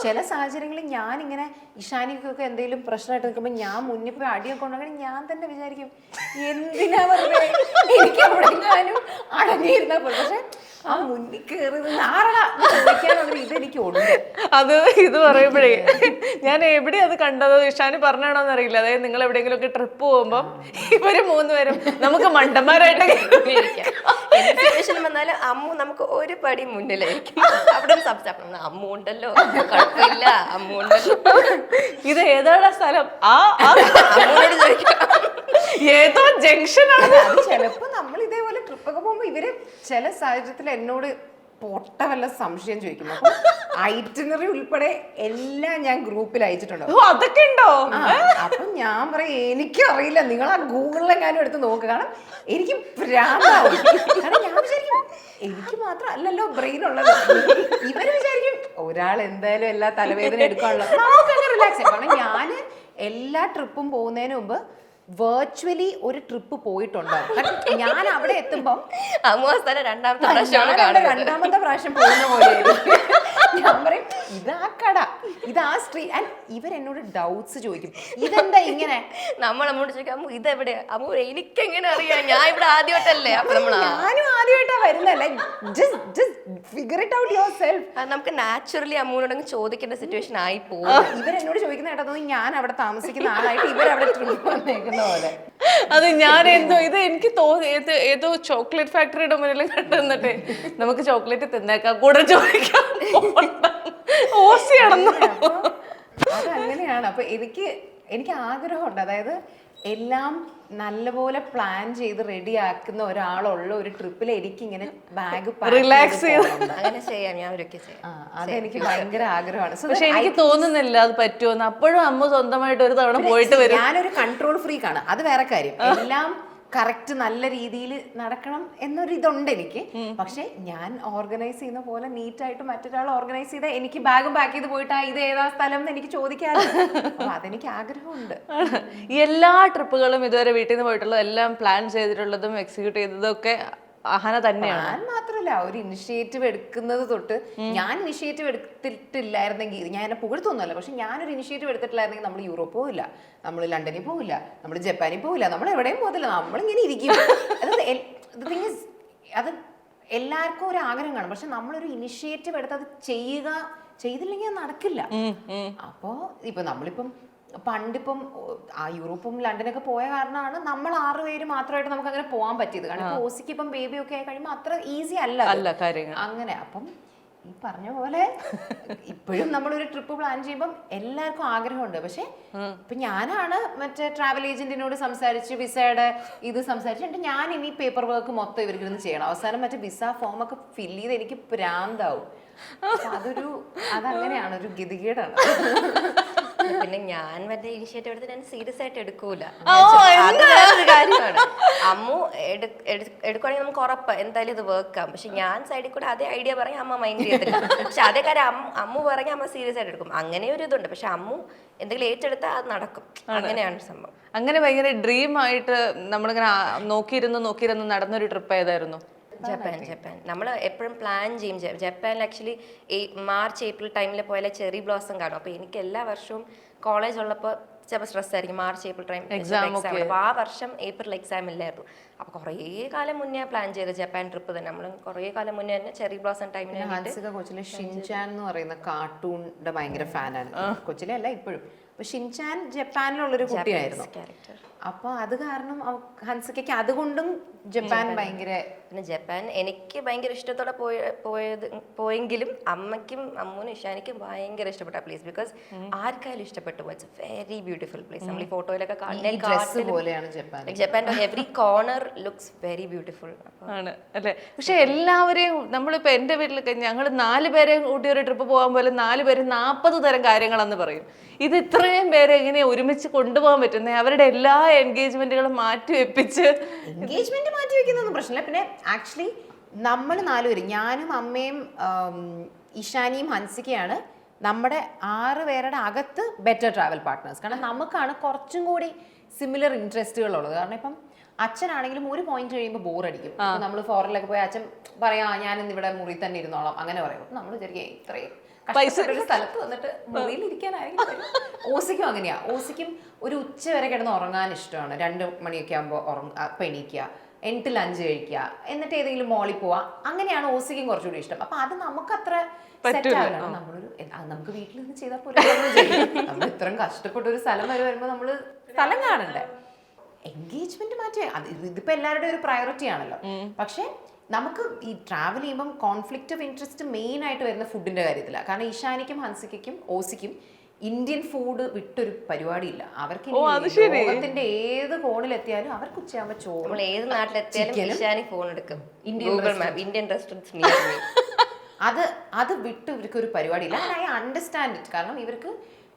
ചില സാഹചര്യങ്ങളിൽ ഞാനിങ്ങനെ ഇഷാനിക്കൊക്കെ എന്തെങ്കിലും പ്രശ്നമായിട്ട് നിൽക്കുമ്പോൾ ഞാൻ മുന്നിൽ പോയി അടിയൊക്കെ ഉണ്ടെങ്കിൽ ഞാൻ തന്നെ വിചാരിക്കും എന്തിനാ വെറുതെ എനിക്ക് അവിടെ ഞാനും അടങ്ങിയിരുന്നാ പോലെ. പക്ഷെ ആ മുന്നിൽ കയറി നിന്ന് ചോദിക്കാനുള്ള ഇതെനിക്ക് ഉണ്ട്. ഇത് പറയുമ്പോഴേ ഞാൻ എവിടെ അത് കണ്ടത് ഇഷാനി പറഞ്ഞാണോന്ന് അറിയില്ല. അതായത് നിങ്ങൾ എവിടെയെങ്കിലും ഒക്കെ ട്രിപ്പ് പോകുമ്പോൾ ഇവര് 3 പേരും നമുക്ക് മണ്ടന്മാരായിട്ട് സിറ്റുവേഷൻ വന്നാലും അമ്മു നമുക്ക് ഒരു പടി മുന്നിലായിരിക്കും. അവിടെ സംസാരിക്കണം, അമ്മു ഉണ്ടല്ലോ, കുഴപ്പമില്ല, അമ്മു ഉണ്ടല്ലോ. ഇത് ഏതാണ് സ്ഥലം? അമ്മൂനോട് ചോദിക്കാം, ഏതോ ജംഗ്ഷൻ ആണ്. ചിലപ്പോ നമ്മൾ ഇതേപോലെ ട്രിപ്പൊക്കെ പോകുമ്പോ ഇവര് ചില സാഹചര്യത്തിൽ എന്നോട് പൊട്ട വല്ല സംശയം ചോദിക്കുന്നു. അപ്പൊ ഐറ്റിനറി ഉൾപ്പെടെ എല്ലാം ഞാൻ ഗ്രൂപ്പിൽ അയച്ചിട്ടുണ്ടോ. അതൊക്കെ ഉണ്ടോ? അപ്പൊ ഞാൻ പറയും എനിക്കറിയില്ല, നിങ്ങൾ ആ ഗൂഗിളിലെങ്ങാനും എടുത്ത് നോക്കുക. കാരണം എനിക്ക് ഭ്രാന്താവും. കാരണം ഞാൻ വിചാരിക്കും എനിക്ക് മാത്രം അല്ലല്ലോ ബ്രെയിൻ ഉള്ളത്. ഇവര് വിചാരിക്കും ഒരാൾ എന്തായാലും എല്ലാ തലവേദന എടുക്കാനുള്ളത്. നമുക്കങ്ങനെ റിലാക്സ് ചെയ്യാം. കാരണം ഞാൻ എല്ലാ ട്രിപ്പും പോകുന്നതിന് മുമ്പ് വെർച്വലി ഒരു ട്രിപ്പ് പോയിട്ടുണ്ടോ? കാരണം ഞാൻ അവിടെ എത്തുമ്പം അമ്മു അവസാനം രണ്ടാമത്തെ രണ്ടാമത്തെ പ്രാവശ്യം പോകുന്ന പോലെ ഞാൻ പറയും ഇതാ കട, ഇതാ സ്ട്രീറ്റ്. ആൻഡ് ഇവരെന്നോട് ഡൗട്ട്സ് ചോദിക്കും, ഇതെന്താ ഇങ്ങനെ? നമ്മൾ അമ്മോട് ചോദിക്കാം അമ്മു ഇതെവിടെയാ? അമ്മു എനിക്ക് എങ്ങനെ അറിയാം, ഞാൻ ഇവിടെ ആദ്യമായിട്ടല്ലേ. അപ്പൊ ഞാനും ആദ്യമായിട്ടാ വരുന്നല്ലേ, figure it out yourself. നമുക്ക് നാച്ചുറലി അമ്മൂനോട് ചോദിക്കേണ്ട സിറ്റുവേഷൻ ആയി പോകും. ഇവരെന്നോട് ചോദിക്കുന്ന കേട്ടോ തോന്നി ഞാൻ അവിടെ താമസിക്കുന്ന ആളായിട്ട് ഇവരവിടെ ട്രിപ്പ് വന്നേക്കുന്ന പോലെ. അത് ഞാൻ എന്തോ ഇത് എനിക്ക് തോന്നി ഏതോ ചോക്ലേറ്റ് ഫാക്ടറിയുടെ മുന്നിൽ കണ്ടുവന്നിട്ടേ നമുക്ക് ചോക്ലേറ്റ് തിന്നേക്കാം കൂടെ ചോദിക്കാം ഓസിയാണെന്നോ. അത് അങ്ങനെയാണ്. അപ്പൊ എനിക്ക് ആഗ്രഹമുണ്ട്, അതായത് എല്ലാം നല്ലപോലെ പ്ലാൻ ചെയ്ത് റെഡി ആക്കുന്ന ഒരാളുള്ള ഒരു ട്രിപ്പിൽ എനിക്ക് ഇങ്ങനെ ബാഗ് റിലാക്സ് ചെയ്ത് അങ്ങനെ ചെയ്യാം, ഞാൻ ഒരൊക്കെ ചെയ്യാം. അതെനിക്ക് ഭയങ്കര ആഗ്രഹമാണ്. പക്ഷെ എനിക്ക് തോന്നുന്നില്ല അത് പറ്റുമെന്ന്. അപ്പോഴും അമ്മ സ്വന്തമായിട്ട് ഒരു തവണ പോയിട്ട് വരും. ഞാനൊരു കൺട്രോൾ ഫ്രീക്ക് ആണ്, അത് വേറെ കാര്യം. എല്ലാം കറക്റ്റ് നല്ല രീതിയിൽ നടക്കണം എന്നൊരു ഇതുണ്ട് എനിക്ക്. പക്ഷെ ഞാൻ ഓർഗനൈസ് ചെയ്യുന്ന പോലെ നീറ്റായിട്ട് മറ്റൊരാൾ ഓർഗനൈസ് ചെയ്താൽ എനിക്ക് ബാഗും പാക്ക് ചെയ്ത് പോയിട്ട് ഇത് ഏതാ സ്ഥലം എന്ന് എനിക്ക് ചോദിക്കാതെ. അപ്പൊ അതെനിക്ക് ആഗ്രഹമുണ്ട്. എല്ലാ ട്രിപ്പുകളും ഇതുവരെ വീട്ടിൽ നിന്ന് പോയിട്ടുള്ളതും എല്ലാം പ്ലാൻ ചെയ്തിട്ടുള്ളതും എക്സിക്യൂട്ട് ചെയ്തതും ഒക്കെ അഹന തന്നെയാണ്. ഞാൻ മാത്രമല്ല, ഒരു ഇനിഷ്യേറ്റീവ് എടുക്കുന്നത് തൊട്ട് ഞാൻ ഇനിഷ്യേറ്റീവ് എടുത്തിട്ടില്ലായിരുന്നെങ്കിൽ, ഞാൻ എന്നെ പുകഴ്ത്തൊന്നുമല്ല, പക്ഷെ ഞാനൊരു ഇനിഷ്യേറ്റീവ് എടുത്തിട്ടില്ലായിരുന്നെങ്കിൽ നമ്മൾ യൂറോപ്പ് പോവില്ല, നമ്മൾ ലണ്ടനിൽ പോവില്ല, നമ്മൾ ജപ്പാനിൽ പോവില്ല, നമ്മൾ എവിടെയും പോകത്തില്ല, നമ്മളിങ്ങനെ ഇരിക്കും. അത് എല്ലാവർക്കും ഒരു ആഗ്രഹം കാണും. പക്ഷെ നമ്മളൊരു ഇനിഷ്യേറ്റീവ് എടുത്ത് അത് ചെയ്തില്ലെങ്കിൽ അത് നടക്കില്ല. അപ്പോ ഇപ്പൊ നമ്മളിപ്പം പണ്ടിപ്പം ആ യൂറോപ്പും ലണ്ടനൊക്കെ പോയ കാരണമാണ് നമ്മൾ 6 പേര് മാത്രമായിട്ട് നമുക്ക് അങ്ങനെ പോകാൻ പറ്റിയത്. കാരണം ഇപ്പൊ ഓസിക്ക് ഇപ്പം ബേബി ഒക്കെ ആയി കഴിയുമ്പോൾ അത്ര ഈസി അല്ല കാര്യങ്ങൾ. അങ്ങനെ അപ്പം ഈ പറഞ്ഞ പോലെ ഇപ്പോഴും നമ്മളൊരു ട്രിപ്പ് പ്ലാൻ ചെയ്യുമ്പം എല്ലാവർക്കും ആഗ്രഹമുണ്ട്. പക്ഷെ ഇപ്പൊ ഞാനാണ് മറ്റേ ട്രാവൽ ഏജന്റിനോട് സംസാരിച്ച് വിസയുടെ ഇത് സംസാരിച്ചിട്ട് ഞാൻ ഇനി പേപ്പർ വർക്ക് മൊത്തം ഇവർക്ക് ഇരുന്ന് ചെയ്യണം. അവസാനം മറ്റേ വിസ ഫോം ഒക്കെ ഫില്ല് ചെയ്ത് എനിക്ക് പ്രാന്താവും. അതങ്ങനെയാണ്, ഒരു ഗതികേടാണ്. പിന്നെ ഞാൻ മറ്റേ ഇനിഷ്യേറ്റീവ് എടുത്ത് ഞാൻ സീരിയസ് ആയിട്ട് എടുക്കൂല. അത് വേറൊരു കാര്യമാണ്. അമ്മു എടുക്കുവാണെങ്കിൽ നമുക്ക് ഉറപ്പ് എന്തായാലും ഇത് വർക്കാം. പക്ഷെ ഞാൻ സൈഡിൽ കൂടെ അതേ ഐഡിയ പറഞ്ഞാൽ അമ്മ മൈൻഡ് ചെയ്യത്തില്ല. പക്ഷെ അതേ കാര്യം അമ്മു പറഞ്ഞാൽ അമ്മ സീരിയസ് ആയിട്ട് എടുക്കും. അങ്ങനെ ഒരു ഇതുണ്ട്. പക്ഷെ അമ്മു എന്തെങ്കിലും ഏറ്റെടുത്താൽ അത് നടക്കും. അങ്ങനെയാണ് സംഭവം. അങ്ങനെ ഭയങ്കര ഡ്രീം ആയിട്ട് നമ്മളിങ്ങനെ നോക്കിയിരുന്ന് നടന്നൊരു ട്രിപ്പ് ഏതായിരുന്നു? ജപ്പാൻ നമ്മൾ എപ്പോഴും പ്ലാൻ ചെയ്യും. ജപ്പാനിൽ ആക്ച്വലി മാർച്ച് ഏപ്രിൽ ടൈമിൽ പോയാലേ ചെറി ബ്ലോസം കാണും. അപ്പോൾ എനിക്ക് എല്ലാ വർഷവും കോളേജ് ഉള്ളപ്പോൾ ചിലപ്പോൾ സ്ട്രെസ് ആയിരിക്കും. March April time exam. അപ്പോൾ ആ വർഷം ഏപ്രിൽ എക്സാം ഇല്ലായിരുന്നു. അപ്പോൾ കുറേ കാലം മുന്നേ പ്ലാൻ ചെയ്ത് ജപ്പാൻ ട്രിപ്പ് തന്നെ. നമ്മൾ കുറേ കാലം മുന്നേ തന്നെ ചെറി ബ്ലോസം ടൈമിന് കൊച്ചിലെ ഷിൻചാൻ എന്ന് പറയുന്ന കാർട്ടൂണിന്റെ ഭയങ്കര ഫാനാണ്. കൊച്ചിലെ അല്ല ഇപ്പോഴും. അപ്പൊ ഷിൻചാൻ ജപ്പാനിലുള്ളൊരു കുട്ടിയായിരുന്നു. അപ്പൊ അത് കാരണം ഹൻസിക്കയ്ക്ക് അതുകൊണ്ടും ജപ്പാൻ ഭയങ്കര. പിന്നെ ജപ്പാൻ എനിക്ക് ഭയങ്കര ഇഷ്ടത്തോടെ പോയെങ്കിലും അമ്മയ്ക്കും അമ്മൂനും ഇഷാനിക്കും ഭയങ്കര ഇഷ്ടപ്പെട്ട പ്ലേസ്. ബിക്കോസ് ആർക്കായാലും ഇഷ്ടപ്പെട്ടു. It's very beautiful place. നമ്മൾ ഈ ഫോട്ടോയിലൊക്കെ ജപ്പാൻ്റെ every corner looks very beautiful ആണ് അല്ലേ? പക്ഷെ എല്ലാവരെയും നമ്മളിപ്പോൾ എൻ്റെ വീട്ടിലൊക്കെ ഞങ്ങൾ 4 പേരെയും കൂട്ടി ഒരു ട്രിപ്പ് പോകാൻ പോലെ 4 പേരും 40 തരം കാര്യങ്ങളെന്ന് പറയും. ഇത് ഇത്രയും പേരെ എങ്ങനെ ഒരുമിച്ച് കൊണ്ടുപോകാൻ പറ്റുന്നത്? അവരുടെ എല്ലാ എൻഗേജ്മെന്റുകളും മാറ്റി വെപ്പിച്ച്. എൻഗേജ്മെന്റ് മാറ്റി വെക്കുന്നൊന്നും പ്രശ്നമില്ല. പിന്നെ ആക്ച്വലി നമ്മൾ 4 പേര്, ഞാനും അമ്മയും ഇഷാനിയും ഹൻസിക്കയാണ് നമ്മുടെ 6 പേരുടെ അകത്ത് ബെറ്റർ ട്രാവൽ പാർട്ട്നേഴ്സ്. കാരണം നമുക്കാണ് കുറച്ചും കൂടി സിമിലർ ഇൻട്രസ്റ്റുകളുള്ളത്. കാരണം ഇപ്പം അച്ഛനാണെങ്കിലും ഒരു പോയിന്റ് കഴിയുമ്പോൾ ബോറടിക്കും. നമ്മൾ ഫോറിനിലൊക്കെ പോയി അച്ഛൻ പറയാ ഞാൻ ഇന്ന് ഇവിടെ മുറി തന്നെ ഇരുന്നോളാം അങ്ങനെ പറയുമ്പോൾ നമ്മൾ വിചാരിക്കും ഇത്രയും ഒരു സ്ഥലത്ത് വന്നിട്ട് മുറിയിൽ ഇരിക്കാനായിരിക്കും. ഓസിക്കും അങ്ങനെയാ. ഓസിക്കും ഒരു ഉച്ച വരെ കിടന്ന് ഉറങ്ങാൻ ഇഷ്ടമാണ്. 2 മണിയൊക്കെ ആകുമ്പോൾ എണീക്കുക, എന്നിട്ട് ലഞ്ച് കഴിക്കുക, എന്നിട്ട് ഏതെങ്കിലും മോളിൽ പോവാ. അങ്ങനെയാണ് ഓസിക്കും കുറച്ചുകൂടി ഇഷ്ടം. അപ്പൊ അത് നമുക്ക് അത്ര സെറ്റ് ആവില്ല. നമ്മളൊരു നമുക്ക് വീട്ടിൽ നിന്ന് ചെയ്താൽ പോലും നമ്മൾ ഇത്രയും കഷ്ടപ്പെട്ട ഒരു സ്ഥലം വരെ വരുമ്പോൾ നമ്മള് സ്ഥലം കാണണ്ടേ. എൻഗേജ്മെന്റ് മാറ്റി ഇതിപ്പോ എല്ലാവരുടെയും ഒരു പ്രയോറിറ്റി ആണല്ലോ. പക്ഷെ നമുക്ക് ഈ ട്രാവൽ ചെയ്യുമ്പം കോൺഫ്ലിക്റ്റ് ഓഫ് ഇൻട്രസ്റ്റ് മെയിൻ ആയിട്ട് വരുന്ന ഫുഡിന്റെ കാര്യത്തിലാണ്. കാരണം ഇഷാനിക്കും ഹൻസിക്കും ഓസിക്കും ഇന്ത്യൻ ഫുഡ് വിട്ടൊരു പരിപാടിയില്ല. അവർക്ക് ലോകത്തിന്റെ ഏത് കോണിലെത്തിയാലും അവർക്ക് ഉച്ചയാകുമ്പോൾ ചോറ്, ഏത് നാട്ടിലെത്തിയാലും ഇഷാനി ഫോൺ എടുക്കും. ഇന്ത്യൻ റെസ്റ്റോറൻറ്റ്സ് അത് വിട്ട് ഇവർക്ക് ഒരു പരിപാടിയില്ല. I understand it. കാരണം ഇവർക്ക്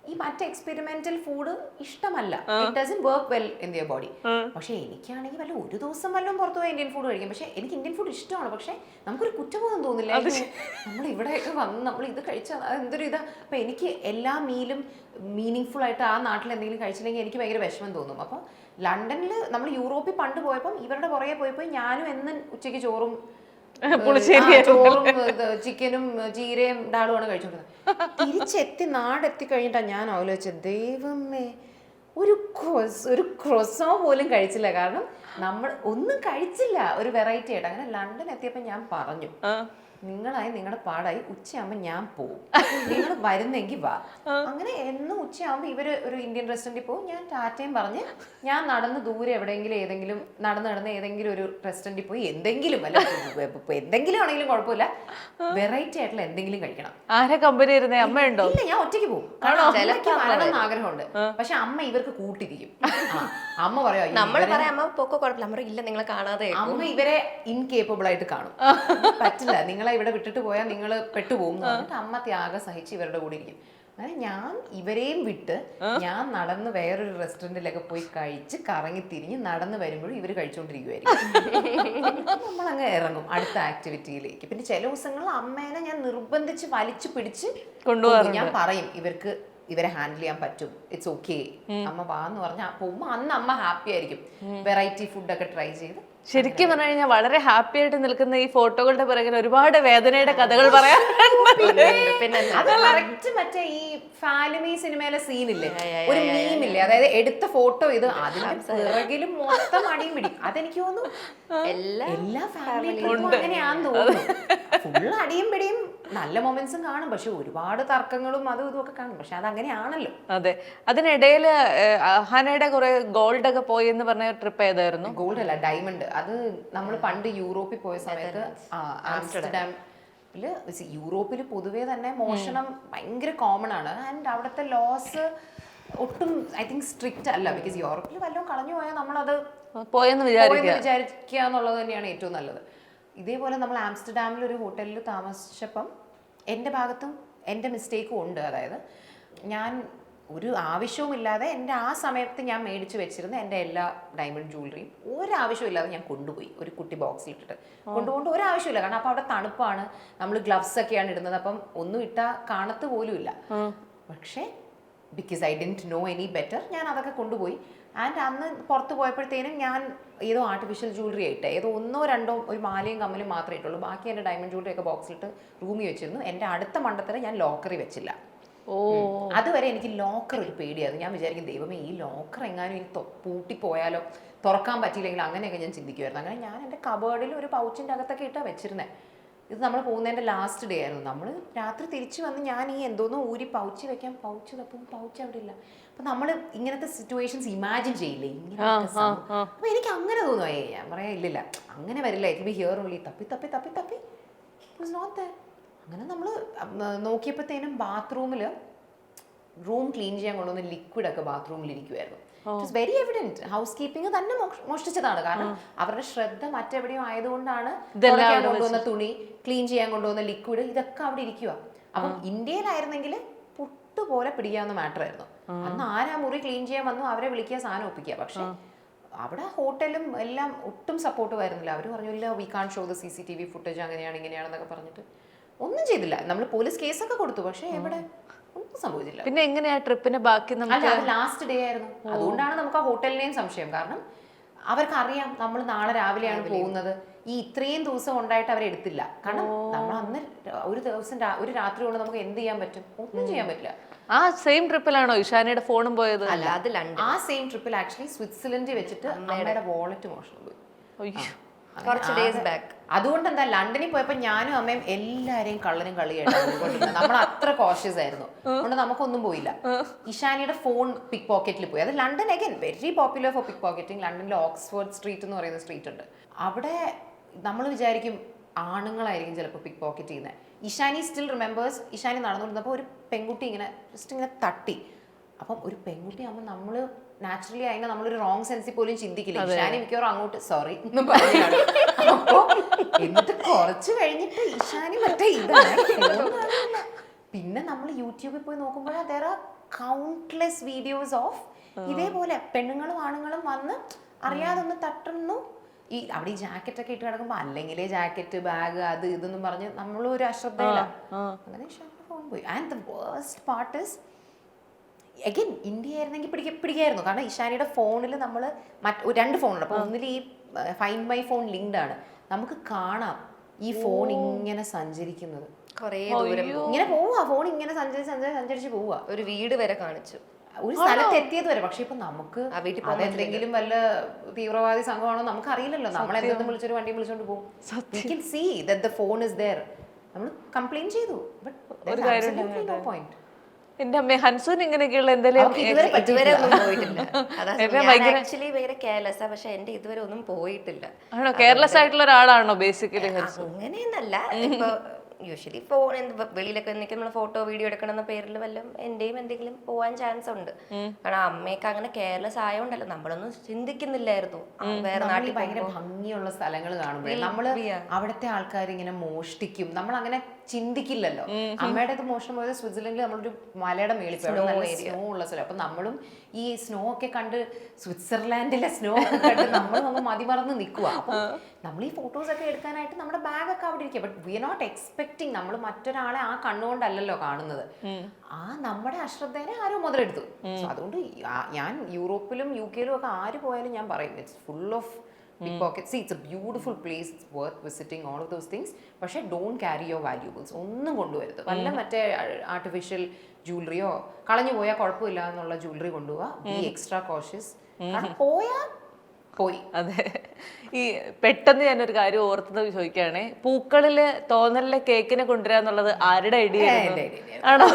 ഈ മറ്റേ എക്സ്പെരിമെന്റൽ ഫുഡ് ഇഷ്ടമല്ല. It doesn't work well in their body. പക്ഷെ എനിക്കാണെങ്കിൽ വല്ല ഒരു ദിവസം വല്ലതും പുറത്തു പോയി ഇന്ത്യൻ ഫുഡ് കഴിക്കും. പക്ഷെ എനിക്ക് ഇന്ത്യൻ ഫുഡ് ഇഷ്ടമാണ്. പക്ഷെ നമുക്കൊരു കുറ്റബോധം തോന്നില്ല, നമ്മൾ ഇവിടെയൊക്കെ വന്ന് നമ്മൾ ഇത് കഴിച്ചാൽ എന്തൊരു ഇതാ. അപ്പൊ എനിക്ക് എല്ലാ മീലും മീനിങ് ഫുൾ ആയിട്ട് ആ നാട്ടിൽ എന്തെങ്കിലും കഴിച്ചില്ലെങ്കിൽ എനിക്ക് ഭയങ്കര വിഷമം തോന്നും. അപ്പോൾ ലണ്ടനിൽ നമ്മൾ യൂറോപ്പിൽ പണ്ട് പോയപ്പം ഇവരുടെ പുറകെ പോയപ്പോൾ ഞാനും എന്നും ഉച്ചയ്ക്ക് ചോറും ചിക്കനും ജീരയും ഡാളുമാണ് കഴിച്ചോണ്ടിരുന്നത്. തിരിച്ചെത്തി നാടെത്തി കഴിഞ്ഞിട്ടാ ഞാൻ ആലോചിച്ചത്, ദൈവമേ ഒരു ക്രൊസോ പോലും കഴിച്ചില്ല. കാരണം നമ്മൾ ഒന്നും കഴിച്ചില്ല, ഒരു വെറൈറ്റി ആയിട്ട്. അങ്ങനെ ലണ്ടൻ എത്തിയപ്പോൾ ഞാൻ പറഞ്ഞു, നിങ്ങളായി നിങ്ങളുടെ പാടായി, ഉച്ചയാകുമ്പോൾ ഞാൻ പോവും, നിങ്ങൾ വരുന്നെങ്കിൽ വാ. അങ്ങനെ എന്നും ഉച്ചയാകുമ്പോൾ ഇവര് ഒരു ഇന്ത്യൻ റെസ്റ്റോറൻറ്റിൽ പോകും. ഞാൻ ടാറ്റയും പറഞ്ഞ് ഞാൻ നടന്ന് ദൂരെ എവിടെയെങ്കിലും ഏതെങ്കിലും നടന്ന് ഏതെങ്കിലും ഒരു റെസ്റ്റോറൻറ്റിൽ പോയി എന്തെങ്കിലും അല്ല എന്തെങ്കിലും ആണെങ്കിലും കുഴപ്പമില്ല, വെറൈറ്റി ആയിട്ടുള്ള എന്തെങ്കിലും കഴിക്കണം. ആരെ കമ്പനി ഇരുന്നേ? അമ്മയുണ്ടോ? ഇല്ല, ഞാൻ ഒറ്റയ്ക്ക് പോകും. എനിക്ക് വരണം ആഗ്രഹമുണ്ട്. പക്ഷെ അമ്മ ഇവർക്ക് കൂട്ടിരിക്കും. അമ്മ പറയാ, നമ്മൾ പറയാം അമ്മ പൊക്കോ കുഴപ്പമില്ല. അമ്മ ഇല്ല, നിങ്ങളെ കാണാതെ. അമ്മ ഇവരെ ഇൻകേപ്പബിൾ ആയിട്ട് കാണും. പറ്റില്ല, നിങ്ങളെ ഇവിടെ വിട്ടിട്ട് പോയാൽ നിങ്ങൾ പെട്ടുപോകും എന്ന് പറഞ്ഞിട്ട് അമ്മ ത്യാഗം സഹിച്ച് ഇവരുടെ കൂടെ ഇരിക്കും. അങ്ങനെ ഞാൻ ഇവരെയും വിട്ട് ഞാൻ നടന്ന് വേറൊരു റെസ്റ്റോറൻറ്റിലൊക്കെ പോയി കഴിച്ച് കറങ്ങി തിരിഞ്ഞ് നടന്ന് വരുമ്പോഴും ഇവർ കഴിച്ചുകൊണ്ടിരിക്കുമായിരിക്കും. നമ്മളങ്ങ് ഇറങ്ങും അടുത്ത ആക്ടിവിറ്റിയിലേക്ക്. പിന്നെ ചില ദിവസങ്ങളിൽ അമ്മേനെ ഞാൻ നിർബന്ധിച്ച് വലിച്ചു പിടിച്ച് കൊണ്ടുപോകും. ഞാൻ പറയും ഇവരെ ഹാൻഡിൽ ചെയ്യാൻ പറ്റും, ഇറ്റ്സ് ഓക്കെ, അമ്മ വാന്ന് പറഞ്ഞാൽ പോകുമ്പോൾ അന്ന് അമ്മ ഹാപ്പി ആയിരിക്കും. വെറൈറ്റി ഫുഡൊക്കെ ട്രൈ ചെയ്ത്. ശരിക്കും പറഞ്ഞു കഴിഞ്ഞാൽ വളരെ ഹാപ്പി ആയിട്ട് നിൽക്കുന്ന ഈ ഫോട്ടോകളുടെ പിറകിൽ ഒരുപാട് വേദനയുടെ കഥകൾ പറയാൻ. പിന്നെ അത് കറക്റ്റ് മറ്റേ ഈ ഫാലിമി സിനിമയിലെ സീനില്ലേ, ഒരു മീമില്ലേ, അതായത് എടുത്ത ഫോട്ടോ ഇത്, അതിന്റെ പിറകിലും മൊത്തം അടിയും പിടി. അതെനിക്ക് തോന്നുന്നു എല്ലാ ഫാമിലിയിലും അങ്ങനെയാന്ന് തോന്നുന്നു. ഫുള്ള് അടിയും പിടിയും നല്ല മൊമെന്റ്സും കാണും, പക്ഷെ ഒരുപാട് തർക്കങ്ങളും അതും ഇതും ഒക്കെ കാണും. പക്ഷെ അതങ്ങനെയാണല്ലോ. അതെ. അതിനിടയിൽ ഹനയുടെ കുറെ ഗോൾഡ് ഒക്കെ പോയി എന്ന് പറഞ്ഞ ട്രിപ്പ് ഏതായിരുന്നു? ഗോൾഡ് അല്ല, ഡയമണ്ട്. അത് നമ്മൾ പണ്ട് യൂറോപ്പിൽ പോയ സമയത്ത് ആംസ്റ്റർഡാമില്, യൂറോപ്പിൽ പൊതുവേ തന്നെ മോഷണം ഭയങ്കര കോമൺ ആണ്. ആൻഡ് അവിടുത്തെ ലോസ് ഒട്ടും ഐ തിങ്ക് സ്ട്രിക്റ്റ് അല്ല. ബിക്കോസ് യൂറോപ്പിൽ വല്ലതും കളഞ്ഞു പോയാൽ നമ്മളത് പോയെന്ന് വിചാരിക്കുക എന്നുള്ളത് തന്നെയാണ് ഏറ്റവും നല്ലത്. ഇതേപോലെ നമ്മൾ ആംസ്റ്റർഡാമിൽ ഒരു ഹോട്ടലിൽ താമസിച്ചപ്പം എൻ്റെ ഭാഗത്തും എൻ്റെ മിസ്റ്റേക്കും ഉണ്ട്. അതായത് ഞാൻ ഒരു ആവശ്യവുമില്ലാതെ എൻ്റെ ആ സമയത്ത് ഞാൻ മേടിച്ച് വെച്ചിരുന്ന എൻ്റെ എല്ലാ ഡയമണ്ട് ജ്വല്ലറിയും ഒരാവശ്യമില്ലാതെ ഞാൻ കൊണ്ടുപോയി ഒരു കുട്ടി ബോക്സിലിട്ടിട്ട് കൊണ്ടുപോകേണ്ട ഒരാവശ്യമില്ല. കാരണം അപ്പോൾ അവിടെ തണുപ്പാണ്, നമ്മൾ ഗ്ലവ്സ് ഒക്കെയാണ് ഇടുന്നത്, അപ്പം ഒന്നും ഇട്ടാൽ കാണത്ത് പോലും ഇല്ല. പക്ഷേ because I didn't know any better, ഞാൻ അതൊക്കെ കൊണ്ടുപോയി. ആൻഡ് അന്ന് പുറത്ത് പോയപ്പോഴത്തേനും ഞാൻ ഏതോ ആർട്ടിഫിഷ്യൽ ജ്വല്ലറി ആയിട്ട് ഏതോ 1 or 2 ഒരു മാലയും കമ്മലും മാത്രമേ ഇട്ടുള്ളൂ. ബാക്കി എൻ്റെ ഡയമണ്ട് ജ്വല്ലറി ഒക്കെ ബോക്സിലിട്ട് റൂമിൽ വെച്ചിരുന്നു. എൻ്റെ അടുത്ത മണ്ടത്തിൽ ഞാൻ ലോക്കറി വെച്ചില്ല. അതുവരെ എനിക്ക് ലോക്കർ ഒരു പേടിയായിരുന്നു. ഞാൻ വിചാരിക്കും, ദൈവമേ ഈ ലോക്കർ എങ്ങാനും എനിക്ക് പൂട്ടിപ്പോയാലോ, തുറക്കാൻ പറ്റിയില്ലെങ്കിൽ അങ്ങനെയൊക്കെ ഞാൻ ചിന്തിക്കുമായിരുന്നു. അങ്ങനെ ഞാൻ എൻ്റെ കബേർഡിൽ ഒരു പൗച്ചിൻ്റെ അകത്തൊക്കെ ഇട്ടാണ് വെച്ചിരുന്നത്. ഇത് നമ്മൾ പോകുന്നതിൻ്റെ ലാസ്റ്റ് ഡേ ആയിരുന്നു. നമ്മൾ രാത്രി തിരിച്ചു വന്ന് ഞാൻ ഈ എന്തോന്നോ ഊരി പൗച്ച് വെക്കാൻ പൗച്ച് തപ്പും, പൗച്ച് അവിടെ ഇല്ല. അപ്പം നമ്മൾ ഇങ്ങനത്തെ സിറ്റുവേഷൻസ് ഇമാജിൻ ചെയ്യില്ലേ ഇങ്ങനെ. അപ്പം എനിക്ക് അങ്ങനെ തോന്നുമോ, ഞാൻ പറയാം ഇല്ലില്ല അങ്ങനെ വരില്ല, ഇറ്റ് ബി ഹിയർ ഓൺലി. തപ്പി തപ്പി തപ്പി തപ്പി ഇറ്റ്സ് നോട്ട് ദെയർ. അങ്ങനെ നമ്മൾ നോക്കിയപ്പോഴത്തേനും ബാത്റൂമിൽ റൂം ക്ലീൻ ചെയ്യാൻ കൊണ്ടുവന്ന ലിക്വിഡൊക്കെ ബാത്റൂമിൽ ഇരിക്കുമായിരുന്നു. It was very evident. Housekeeping തന്നെ മോഷ്ടിച്ചതാണ്. കാരണം അവരുടെ ശ്രദ്ധ മറ്റെവിടെയോ ആയതുകൊണ്ടാണ് കൊണ്ടുവന്ന തുണി, ക്ലീൻ ചെയ്യാൻ കൊണ്ടുവന്ന ലിക്വിഡ്, ഇതൊക്കെ അവിടെ ഇരിക്കുക. അപ്പം ഇന്ത്യയിലായിരുന്നെങ്കിൽ പുട്ടുപോലെ പിടിക്കാവുന്ന മാറ്റർ ആയിരുന്നു. അന്ന് ആരാ മുറി ക്ലീൻ ചെയ്യാൻ വന്നു അവരെ വിളിക്കുക, സാധനം ഒപ്പിക്കുക. പക്ഷെ അവിടെ ഹോട്ടലും എല്ലാം ഒട്ടും സപ്പോർട്ട് വരുന്നില്ല. അവർ പറഞ്ഞില്ല, we can show the CCTV footage, അങ്ങനെയാണ് ഇങ്ങനെയാണെന്നൊക്കെ പറഞ്ഞിട്ട് ഒന്നും ചെയ്തില്ല. നമ്മൾ പോലീസ് കേസൊക്കെ കൊടുത്തു, പക്ഷെ എവിടെ ഒന്നും സംഭവിച്ചില്ല. പിന്നെ എങ്ങനെയാ ട്രിപ്പിന്റെ ബാക്കി? അല്ല, അത് ലാസ്റ്റ് ഡേ ആയിരുന്നു. അതുകൊണ്ടാണ് നമുക്ക് ആ ഹോട്ടലിനെയും സംശയം. കാരണം അവർക്ക് അറിയാം നമ്മൾ നാളെ രാവിലെയാണ് പോകുന്നത്. ഈ ഇത്രയും ദിവസം ഉണ്ടായിട്ട് അവരെടുത്തില്ല. കാരണം നമ്മൾ അന്ന് ഒരു ദിവസം ഒരു രാത്രി കൊണ്ട് നമുക്ക് എന്ത് ചെയ്യാൻ പറ്റും? ഒന്നും ചെയ്യാൻ പറ്റില്ല. ആ സെയിം ട്രിപ്പിലാണോ ഇഷാനിയുടെ ഫോണും പോയത്? അല്ല, അത് ലണ്ടൻ. ആ സെയിം ട്രിപ്പിൽ ആക്ച്വലി സ്വിറ്റ്സർലൻഡിൽ വെച്ചിട്ട് അമ്മയുടെ വാളറ്റ് മോഷണം പോയി. കുറച്ച് ഡേയ്സ് ബാക്ക്. അതുകൊണ്ട് എന്താ, ലണ്ടനിൽ പോയപ്പോൾ ഞാനും അമ്മയും എല്ലാരെയും കള്ളനും കളിയായിട്ട് നമ്മൾ അത്ര കോഷ്യസ് ആയിരുന്നു. അതുകൊണ്ട് നമുക്കൊന്നും പോയില്ല. ഇഷാനിയുടെ ഫോൺ പിക് പോക്കറ്റിൽ പോയി. അത് London again very popular for pickpocketing. ലണ്ടനിൽ ഓക്സ്ഫോർഡ് സ്ട്രീറ്റ് എന്ന് പറയുന്ന സ്ട്രീറ്റ് ഉണ്ട്. അവിടെ നമ്മൾ വിചാരിക്കും ആണുങ്ങളായിരിക്കും ചിലപ്പോൾ പിക് പോക്കറ്റ് ചെയ്യുന്നത്. ഇഷാനി സ്റ്റിൽ റിമെമ്പേഴ്സ്, ഇഷാനി നടന്നുകൊണ്ടിരുന്നപ്പോൾ ഒരു പെൺകുട്ടി ഇങ്ങനെ ജസ്റ്റ് ഇങ്ങനെ തട്ടി. അപ്പം ഒരു പെൺകുട്ടി ആകുമ്പോൾ നമ്മൾ നാച്ചുറലി അതിനെ നമ്മളൊരു റോങ് സെൻസിൽ പോലും ചിന്തിക്കില്ല. ഇഷാനി മിക്കവാറും അങ്ങോട്ട് സോറി എന്ന് പറയുകയാണ്. അപ്പോൾ എന്നിട്ട് കുറച്ച് കഴിഞ്ഞിട്ട് ഇഷാനി മറ്റേ ഇതാണ് പിന്നെ നമ്മൾ യൂട്യൂബിൽ പോയി നോക്കുമ്പോൾ there are countless videos of ഇതേപോലെ പെണ്ണുങ്ങളും ആണുങ്ങളും വന്ന് അറിയാതെ ഒന്ന് തട്ടുന്നു. ഈ അവിടെ ഈ ജാക്കറ്റ് ഒക്കെ ഇട്ട് കിടക്കുമ്പോൾ അല്ലെങ്കിലേ ജാക്കറ്റ് ബാഗ് അത് ഇതൊന്നും പറഞ്ഞ് നമ്മളും ഒരു അശ്രദ്ധയില്ല. അങ്ങനെ ഫോൺ പോയി. And the worst part is again India ആയിരുന്നെങ്കിൽ പിടിക്കായിരുന്നു. കാരണം ഇഷാനിയുടെ ഫോണിൽ നമ്മൾ രണ്ട് ഫോണുണ്ട്. അപ്പോൾ ഒന്നിൽ ഈ ഫൈൻഡ് മൈ ഫോൺ ലിങ്ക്ഡ് ആണ്. നമുക്ക് കാണാം ഈ ഫോൺ ഇങ്ങനെ സഞ്ചരിക്കുന്നത്, കുറേ ദൂരം ഇങ്ങനെ പോവുക, ഫോൺ ഇങ്ങനെ സഞ്ചരിച്ച് പോവുക. ഒരു വീട് വരെ കാണിച്ചു, ഒരു സ്ഥലത്ത് എത്തിയത് വരെ. പക്ഷെ ഇപ്പൊ നമുക്ക് അതെന്തെങ്കിലും വല്ല തീവ്രവാദി സംഘമാണോ നമുക്ക് അറിയില്ലല്ലോ. നമ്മൾ എന്തെങ്കിലും വിളിച്ചൊരു വണ്ടി വിളിച്ചോണ്ട് പോകും. We can see that the phone is there. നമ്മൾ കംപ്ലൈന്റ് ചെയ്തു. എന്റെ അമ്മ ഹൻസൂൻ ഇങ്ങനെയൊക്കെയുള്ള എന്തെങ്കിലും ഇതുവരെ ഒന്നും പോയിട്ടില്ല. ആക്ച്വലി ഭയങ്കര കെയർലെസ്സാ, പക്ഷെ എന്റെ ഇതുവരെ ഒന്നും പോയിട്ടില്ല. ആണോ? കെയർലെസ് ആയിട്ടുള്ള ഒരാളാണോ ബേസിക്കലി ഹൻസൂൻ? അങ്ങനെയൊന്നല്ല. ഇപ്പൊ യൂഷ്വലി ഫോൺ വെളിയിലൊക്കെ നമ്മൾ ഫോട്ടോ വീഡിയോ എടുക്കണം എന്ന പേരിൽ വല്ലതും എന്റെയും എന്തെങ്കിലും പോവാൻ ചാൻസ് ഉണ്ട്. കാരണം അമ്മയൊക്കെ അങ്ങനെ കെയർലെസ് ആയോണ്ടല്ലോ, നമ്മളൊന്നും ചിന്തിക്കുന്നില്ലായിരുന്നു. വേറെ നാട്ടിൽ ഭയങ്കര ഭംഗിയുള്ള സ്ഥലങ്ങൾ കാണുമ്പോൾ നമ്മള് അവിടുത്തെ ആൾക്കാർ ഇങ്ങനെ മോഷ്ടിക്കും, നമ്മൾ അങ്ങനെ ചിന്തിക്കില്ലല്ലോ. അമ്മയുടെ അത് മോഷണം പോയത് സ്വിറ്റ്സർലൻഡിൽ നമ്മളൊരു മലയുടെ മേളിൽ പോയി, സ്നോ ഉള്ള സ്ഥലം. അപ്പൊ നമ്മളും ഈ സ്നോ ഒക്കെ കണ്ട് സ്വിറ്റ്സർലാൻഡിലെ സ്നോ ഒക്കെ കണ്ട് നമ്മളും അങ്ങ് മതിമറന്ന് നിൽക്കുക. അപ്പൊ നമ്മൾ ഈ ഫോട്ടോസ് ഒക്കെ എടുക്കാനായിട്ട് നമ്മുടെ ബാഗ് ഒക്കെ അവിടെ ഇരിക്കുക. But we are not expecting, നമ്മൾ മറ്റൊരാളെ ആ കണ്ണുകൊണ്ടല്ലല്ലോ കാണുന്നത്. ആ നമ്മുടെ അശ്രദ്ധേനെ ആരോ മുതലെടുത്തു. സോ അതുകൊണ്ട് ഞാൻ യൂറോപ്പിലും UK-ലും ഒക്കെ ആര് പോയാലും ഞാൻ പറയും it's full of pickpockets. See, it's a beautiful place, it's worth visiting, all of those things. പക്ഷേ don't carry your valuables. ഒന്നും കൊണ്ടുവരുത്. വല്ല മറ്റേ ആർട്ടിഫിഷ്യൽ ജ്വല്ലറിയോ കളഞ്ഞു പോയാൽ കുഴപ്പമില്ല എന്നുള്ള ജ്വല്ലറി കൊണ്ടുപോവാ. B extra cautious. പോയി. അതെ. ഈ പെട്ടെന്ന് ഞാനൊരു കാര്യം ഓർത്തത് ചോദിക്കുകയാണെ, പൂക്കളില് തോന്നലിലെ കേക്കിനെ കൊണ്ടുവരാന്നുള്ളത് ആരുടെ ഐഡിയ ആണോ?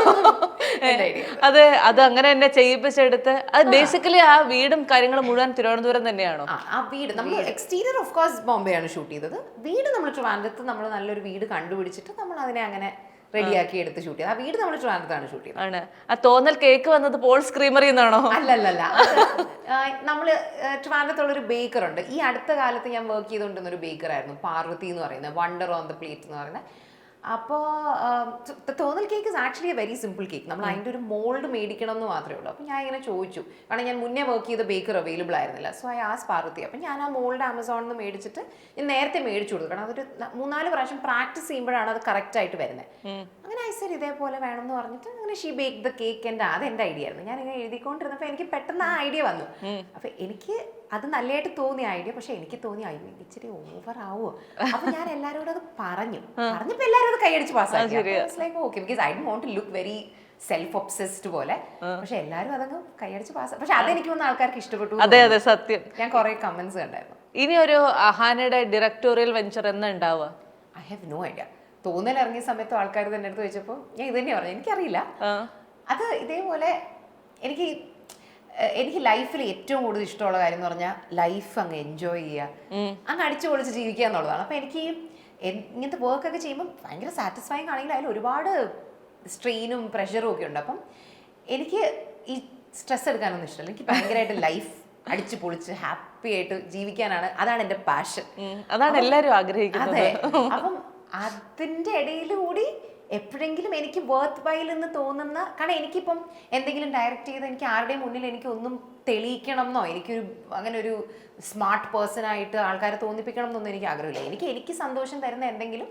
അത് അങ്ങനെ തന്നെ ചെയ്യിപ്പിച്ചെടുത്ത് അത് ബേസിക്കലി ആ വീടും കാര്യങ്ങളും മുഴുവൻ തിരുവനന്തപുരം തന്നെയാണോ? ആ വീട് നമ്മൾ എക്സ്റ്റീരിയർ ഓഫ് കോഴ്സ് ബോംബെ ആണ് ഷൂട്ട് ചെയ്തത്. വീട് നമ്മൾ ട്രിവാൻഡ്രത്ത് നമ്മൾ നല്ലൊരു വീട് കണ്ടുപിടിച്ചിട്ട് നമ്മൾ അതിനെ അങ്ങനെ റെഡിയാക്കി എടുത്ത് ഷൂട്ട് ചെയ്ത്. ആ വീട് നമ്മൾ ട്രിവാൻഡ്രത്താണ് ഷൂട്ട് ചെയ്തത്. ആണ്. ആ തോന്നൽ കേക്ക് വന്നത് പോൾസ് ക്രീമറി എന്നാണോ? അല്ലല്ല, നമ്മൾ ട്രിവാൻഡ്രത്തുള്ളൊരു ബേക്കർ ഉണ്ട്. ഈ അടുത്ത കാലത്ത് ഞാൻ വർക്ക് ചെയ്തുകൊണ്ടിരുന്ന ഒരു ബേക്കർ ആയിരുന്നു, പാർവതി എന്ന് പറയുന്നത്, വണ്ടർ ഓൺ ദ പ്ലേറ്റ് എന്ന് പറയുന്നത്. അപ്പോൾ തോന്നൽ cake is actually A very simple cake. നമ്മൾ അതിൻ്റെ ഒരു മോൾഡ് മേടിക്കണം എന്ന് മാത്രമേ ഉള്ളൂ. അപ്പോൾ ഞാൻ ഇങ്ങനെ ചോദിച്ചു, കാരണം ഞാൻ മുന്നേ വർക്ക് ചെയ്ത ബേക്കർ അവൈലബിൾ ആയിരുന്നില്ല. സോ ഐ ആസ് പാർവതി. അപ്പം ഞാൻ ആ മോൾഡ് ആമസോണിൽ നിന്ന് മേടിച്ചിട്ട് ഞാൻ നേരത്തെ മേടിച്ചു കൊടുത്തു. കാരണം അതൊരു 3-4 പ്രാവശ്യം പ്രാക്ടീസ് ചെയ്യുമ്പോഴാണ് അത് കറക്റ്റായിട്ട് വരുന്നത്. അങ്ങനെ ഐസർ ഇതേപോലെ വേണമെന്ന് പറഞ്ഞിട്ട് അങ്ങനെ ഷീ ബേക്ക് ദ കേക്ക്. അത് എൻ്റെ ഐഡിയ ആയിരുന്നു. ഞാൻ ഇങ്ങനെ എഴുതിക്കൊണ്ടിരുന്നപ്പോൾ എനിക്ക് പെട്ടെന്ന് ആ ഐഡിയ വന്നു. അപ്പം എനിക്ക് അത് നല്ലതായിട്ട് തോന്നിയ ഐഡിയ. പക്ഷെ എനിക്ക് തോന്നിയ ഐഡിയ ഇച്ചിരി ഓവർ ആവോ. അപ്പൊ ഞാൻ എല്ലാവരോടും അത് പറഞ്ഞപ്പോ എല്ലാവരും അത് കൈയടിച്ച് പാസ്സാക്കി. Okay, because I don't want to look very self obsessed പോലെ. പക്ഷെ എല്ലാവരും അതങ്ങ് കൈയടിച്ച് പാസ്സാക്കി. പക്ഷെ അതെനിക്ക് വന്ന ആൾക്കാർക്ക് ഇഷ്ടപ്പെട്ടു. അതെ അതെ, സത്യം. ഞാൻ കുറെ കമന്റ്സ് കണ്ടായിരുന്നു. ഇനി ഒരു അഹാനയുടെ ഡയറക്ടോറിയൽ വെഞ്ചർ എന്ന് ഉണ്ടാവുക? I have no idea. തോന്നൽ ഇറങ്ങിയ സമയത്ത് ആൾക്കാർ തന്നെ എടുത്ത് വെച്ചപ്പോൾ ഞാൻ ഇത് തന്നെയാ പറഞ്ഞു, എനിക്കറിയില്ല. അത് ഇതേപോലെ എനിക്ക് ലൈഫിൽ ഏറ്റവും കൂടുതൽ ഇഷ്ടമുള്ള കാര്യം എന്ന് പറഞ്ഞാൽ ലൈഫ് അങ്ങ് എൻജോയ് ചെയ്യുക, അങ്ങ് അടിച്ചു പൊളിച്ച് ജീവിക്കുക എന്നുള്ളതാണ്. അപ്പം എനിക്ക് ഇങ്ങനത്തെ വർക്കൊക്കെ ചെയ്യുമ്പോൾ ഭയങ്കര സാറ്റിസ്ഫൈങ് ആണെങ്കിൽ അതിൽ ഒരുപാട് സ്ട്രെയിനും പ്രഷറും ഒക്കെ ഉണ്ട്. അപ്പം എനിക്ക് ഈ സ്ട്രെസ് എടുക്കാനൊന്നും ഇഷ്ടമല്ല. എനിക്ക് ഭയങ്കരമായിട്ട് ലൈഫ് അടിച്ചു പൊളിച്ച് ഹാപ്പി ആയിട്ട് ജീവിക്കാനാണ്, അതാണ് എൻ്റെ പാഷൻ. അതാണ് എല്ലാവരും ആഗ്രഹിക്കുന്നത്. അതെ. അപ്പം അതിൻ്റെ ഇടയിൽ കൂടി എപ്പോഴെങ്കിലും എനിക്ക് വർത്ത് വൈൽ എന്ന് തോന്നുന്ന, കാരണം എനിക്കിപ്പം എന്തെങ്കിലും ഡയറക്റ്റ് ചെയ്ത് എനിക്ക് ആരുടെയും മുന്നിൽ എനിക്കൊന്നും തെളിയിക്കണം എന്നോ എനിക്കൊരു അങ്ങനെ ഒരു സ്മാർട്ട് പേഴ്സൺ ആയിട്ട് ആൾക്കാരെ തോന്നിപ്പിക്കണം എന്നൊന്നും എനിക്ക് ആഗ്രഹമില്ല. എനിക്ക് സന്തോഷം തരുന്ന എന്തെങ്കിലും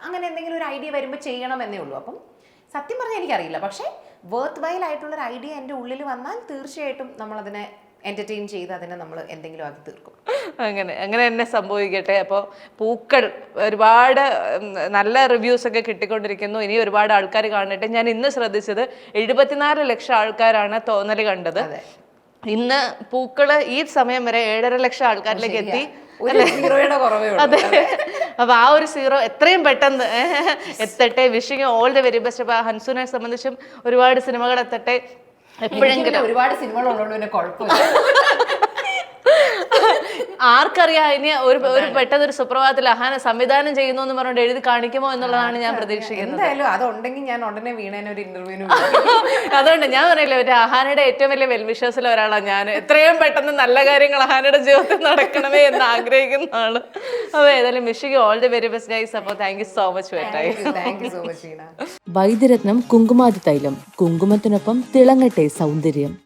അങ്ങനെ എന്തെങ്കിലും ഒരു ഐഡിയ വരുമ്പോൾ ചെയ്യണം എന്നേ ഉള്ളൂ. അപ്പം സത്യം പറഞ്ഞാൽ എനിക്കറിയില്ല. പക്ഷേ വർത്ത് വൈൽ ആയിട്ടുള്ളൊരു ഐഡിയ എൻ്റെ ഉള്ളിൽ വന്നാൽ തീർച്ചയായിട്ടും നമ്മളതിനെ എന്റർടൈൻ ചെയ്ത് അതിനെ നമ്മൾ എന്തെങ്കിലും ആക്കി തീർക്കും. അങ്ങനെ തന്നെ സംഭവിക്കട്ടെ. അപ്പോൾ പൂക്കൾ ഒരുപാട് നല്ല റിവ്യൂസ് ഒക്കെ കിട്ടിക്കൊണ്ടിരിക്കുന്നു. ഇനി ഒരുപാട് ആൾക്കാർ കാണട്ടെ. ഞാൻ ഇന്ന് ശ്രദ്ധിച്ചത് 74 ലക്ഷം ആൾക്കാരാണ് തോന്നൽ കണ്ടത്. ഇന്ന് പൂക്കള് ഈ സമയം വരെ 7.5 ലക്ഷം ആൾക്കാരിലേക്ക് എത്തി. അതെ. അപ്പൊ ആ ഒരു 0 എത്രയും പെട്ടെന്ന് എത്തട്ടെ. Wishing all the very best. അപ്പൊ ഹൻസൂനെ സംബന്ധിച്ചും ഒരുപാട് സിനിമകൾ എത്തട്ടെ. എപ്പോഴെങ്കിലും ഒരുപാട് സിനിമകൾ ഉള്ളതുകൊണ്ട് പിന്നെ കുഴപ്പമില്ല. ആർക്കറിയാം ഇനി ഒരു പെട്ടെന്ന് ഒരു സുപ്രഭാതത്തിൽ അഹാന സംവിധാനം ചെയ്യുന്നു എന്ന് പറഞ്ഞുകൊണ്ട് എഴുതി കാണിക്കുമോ എന്നുള്ളതാണ് ഞാൻ പ്രതീക്ഷിക്കുന്നത്. എന്തായാലും അതുണ്ടെങ്കിൽ ഞാൻ ഉടനെ വീണേനെ ഒരു ഇന്റർവ്യൂവിന് അതുകൊണ്ട് ഞാൻ പറയില്ല, ഒരു അഹാനയുടെ ഏറ്റവും വലിയ വെൽവിഷേഴ്സിൽ ഒരാളാണ് ഞാൻ. എത്രയും പെട്ടെന്ന് നല്ല കാര്യങ്ങൾ അഹാനയുടെ ജീവിതത്തിൽ നടക്കണമേ എന്ന് ആഗ്രഹിക്കുന്ന ആള്. അപ്പോൾ ഏതായാലും wishing all the very best guys. അപ്പോൾ thank you so much for time. Thank you so much. Vaidyaratnam Kumkumadi Thailam, കുങ്കുമത്തിനൊപ്പം തിളങ്ങട്ടെ സൗന്ദര്യം.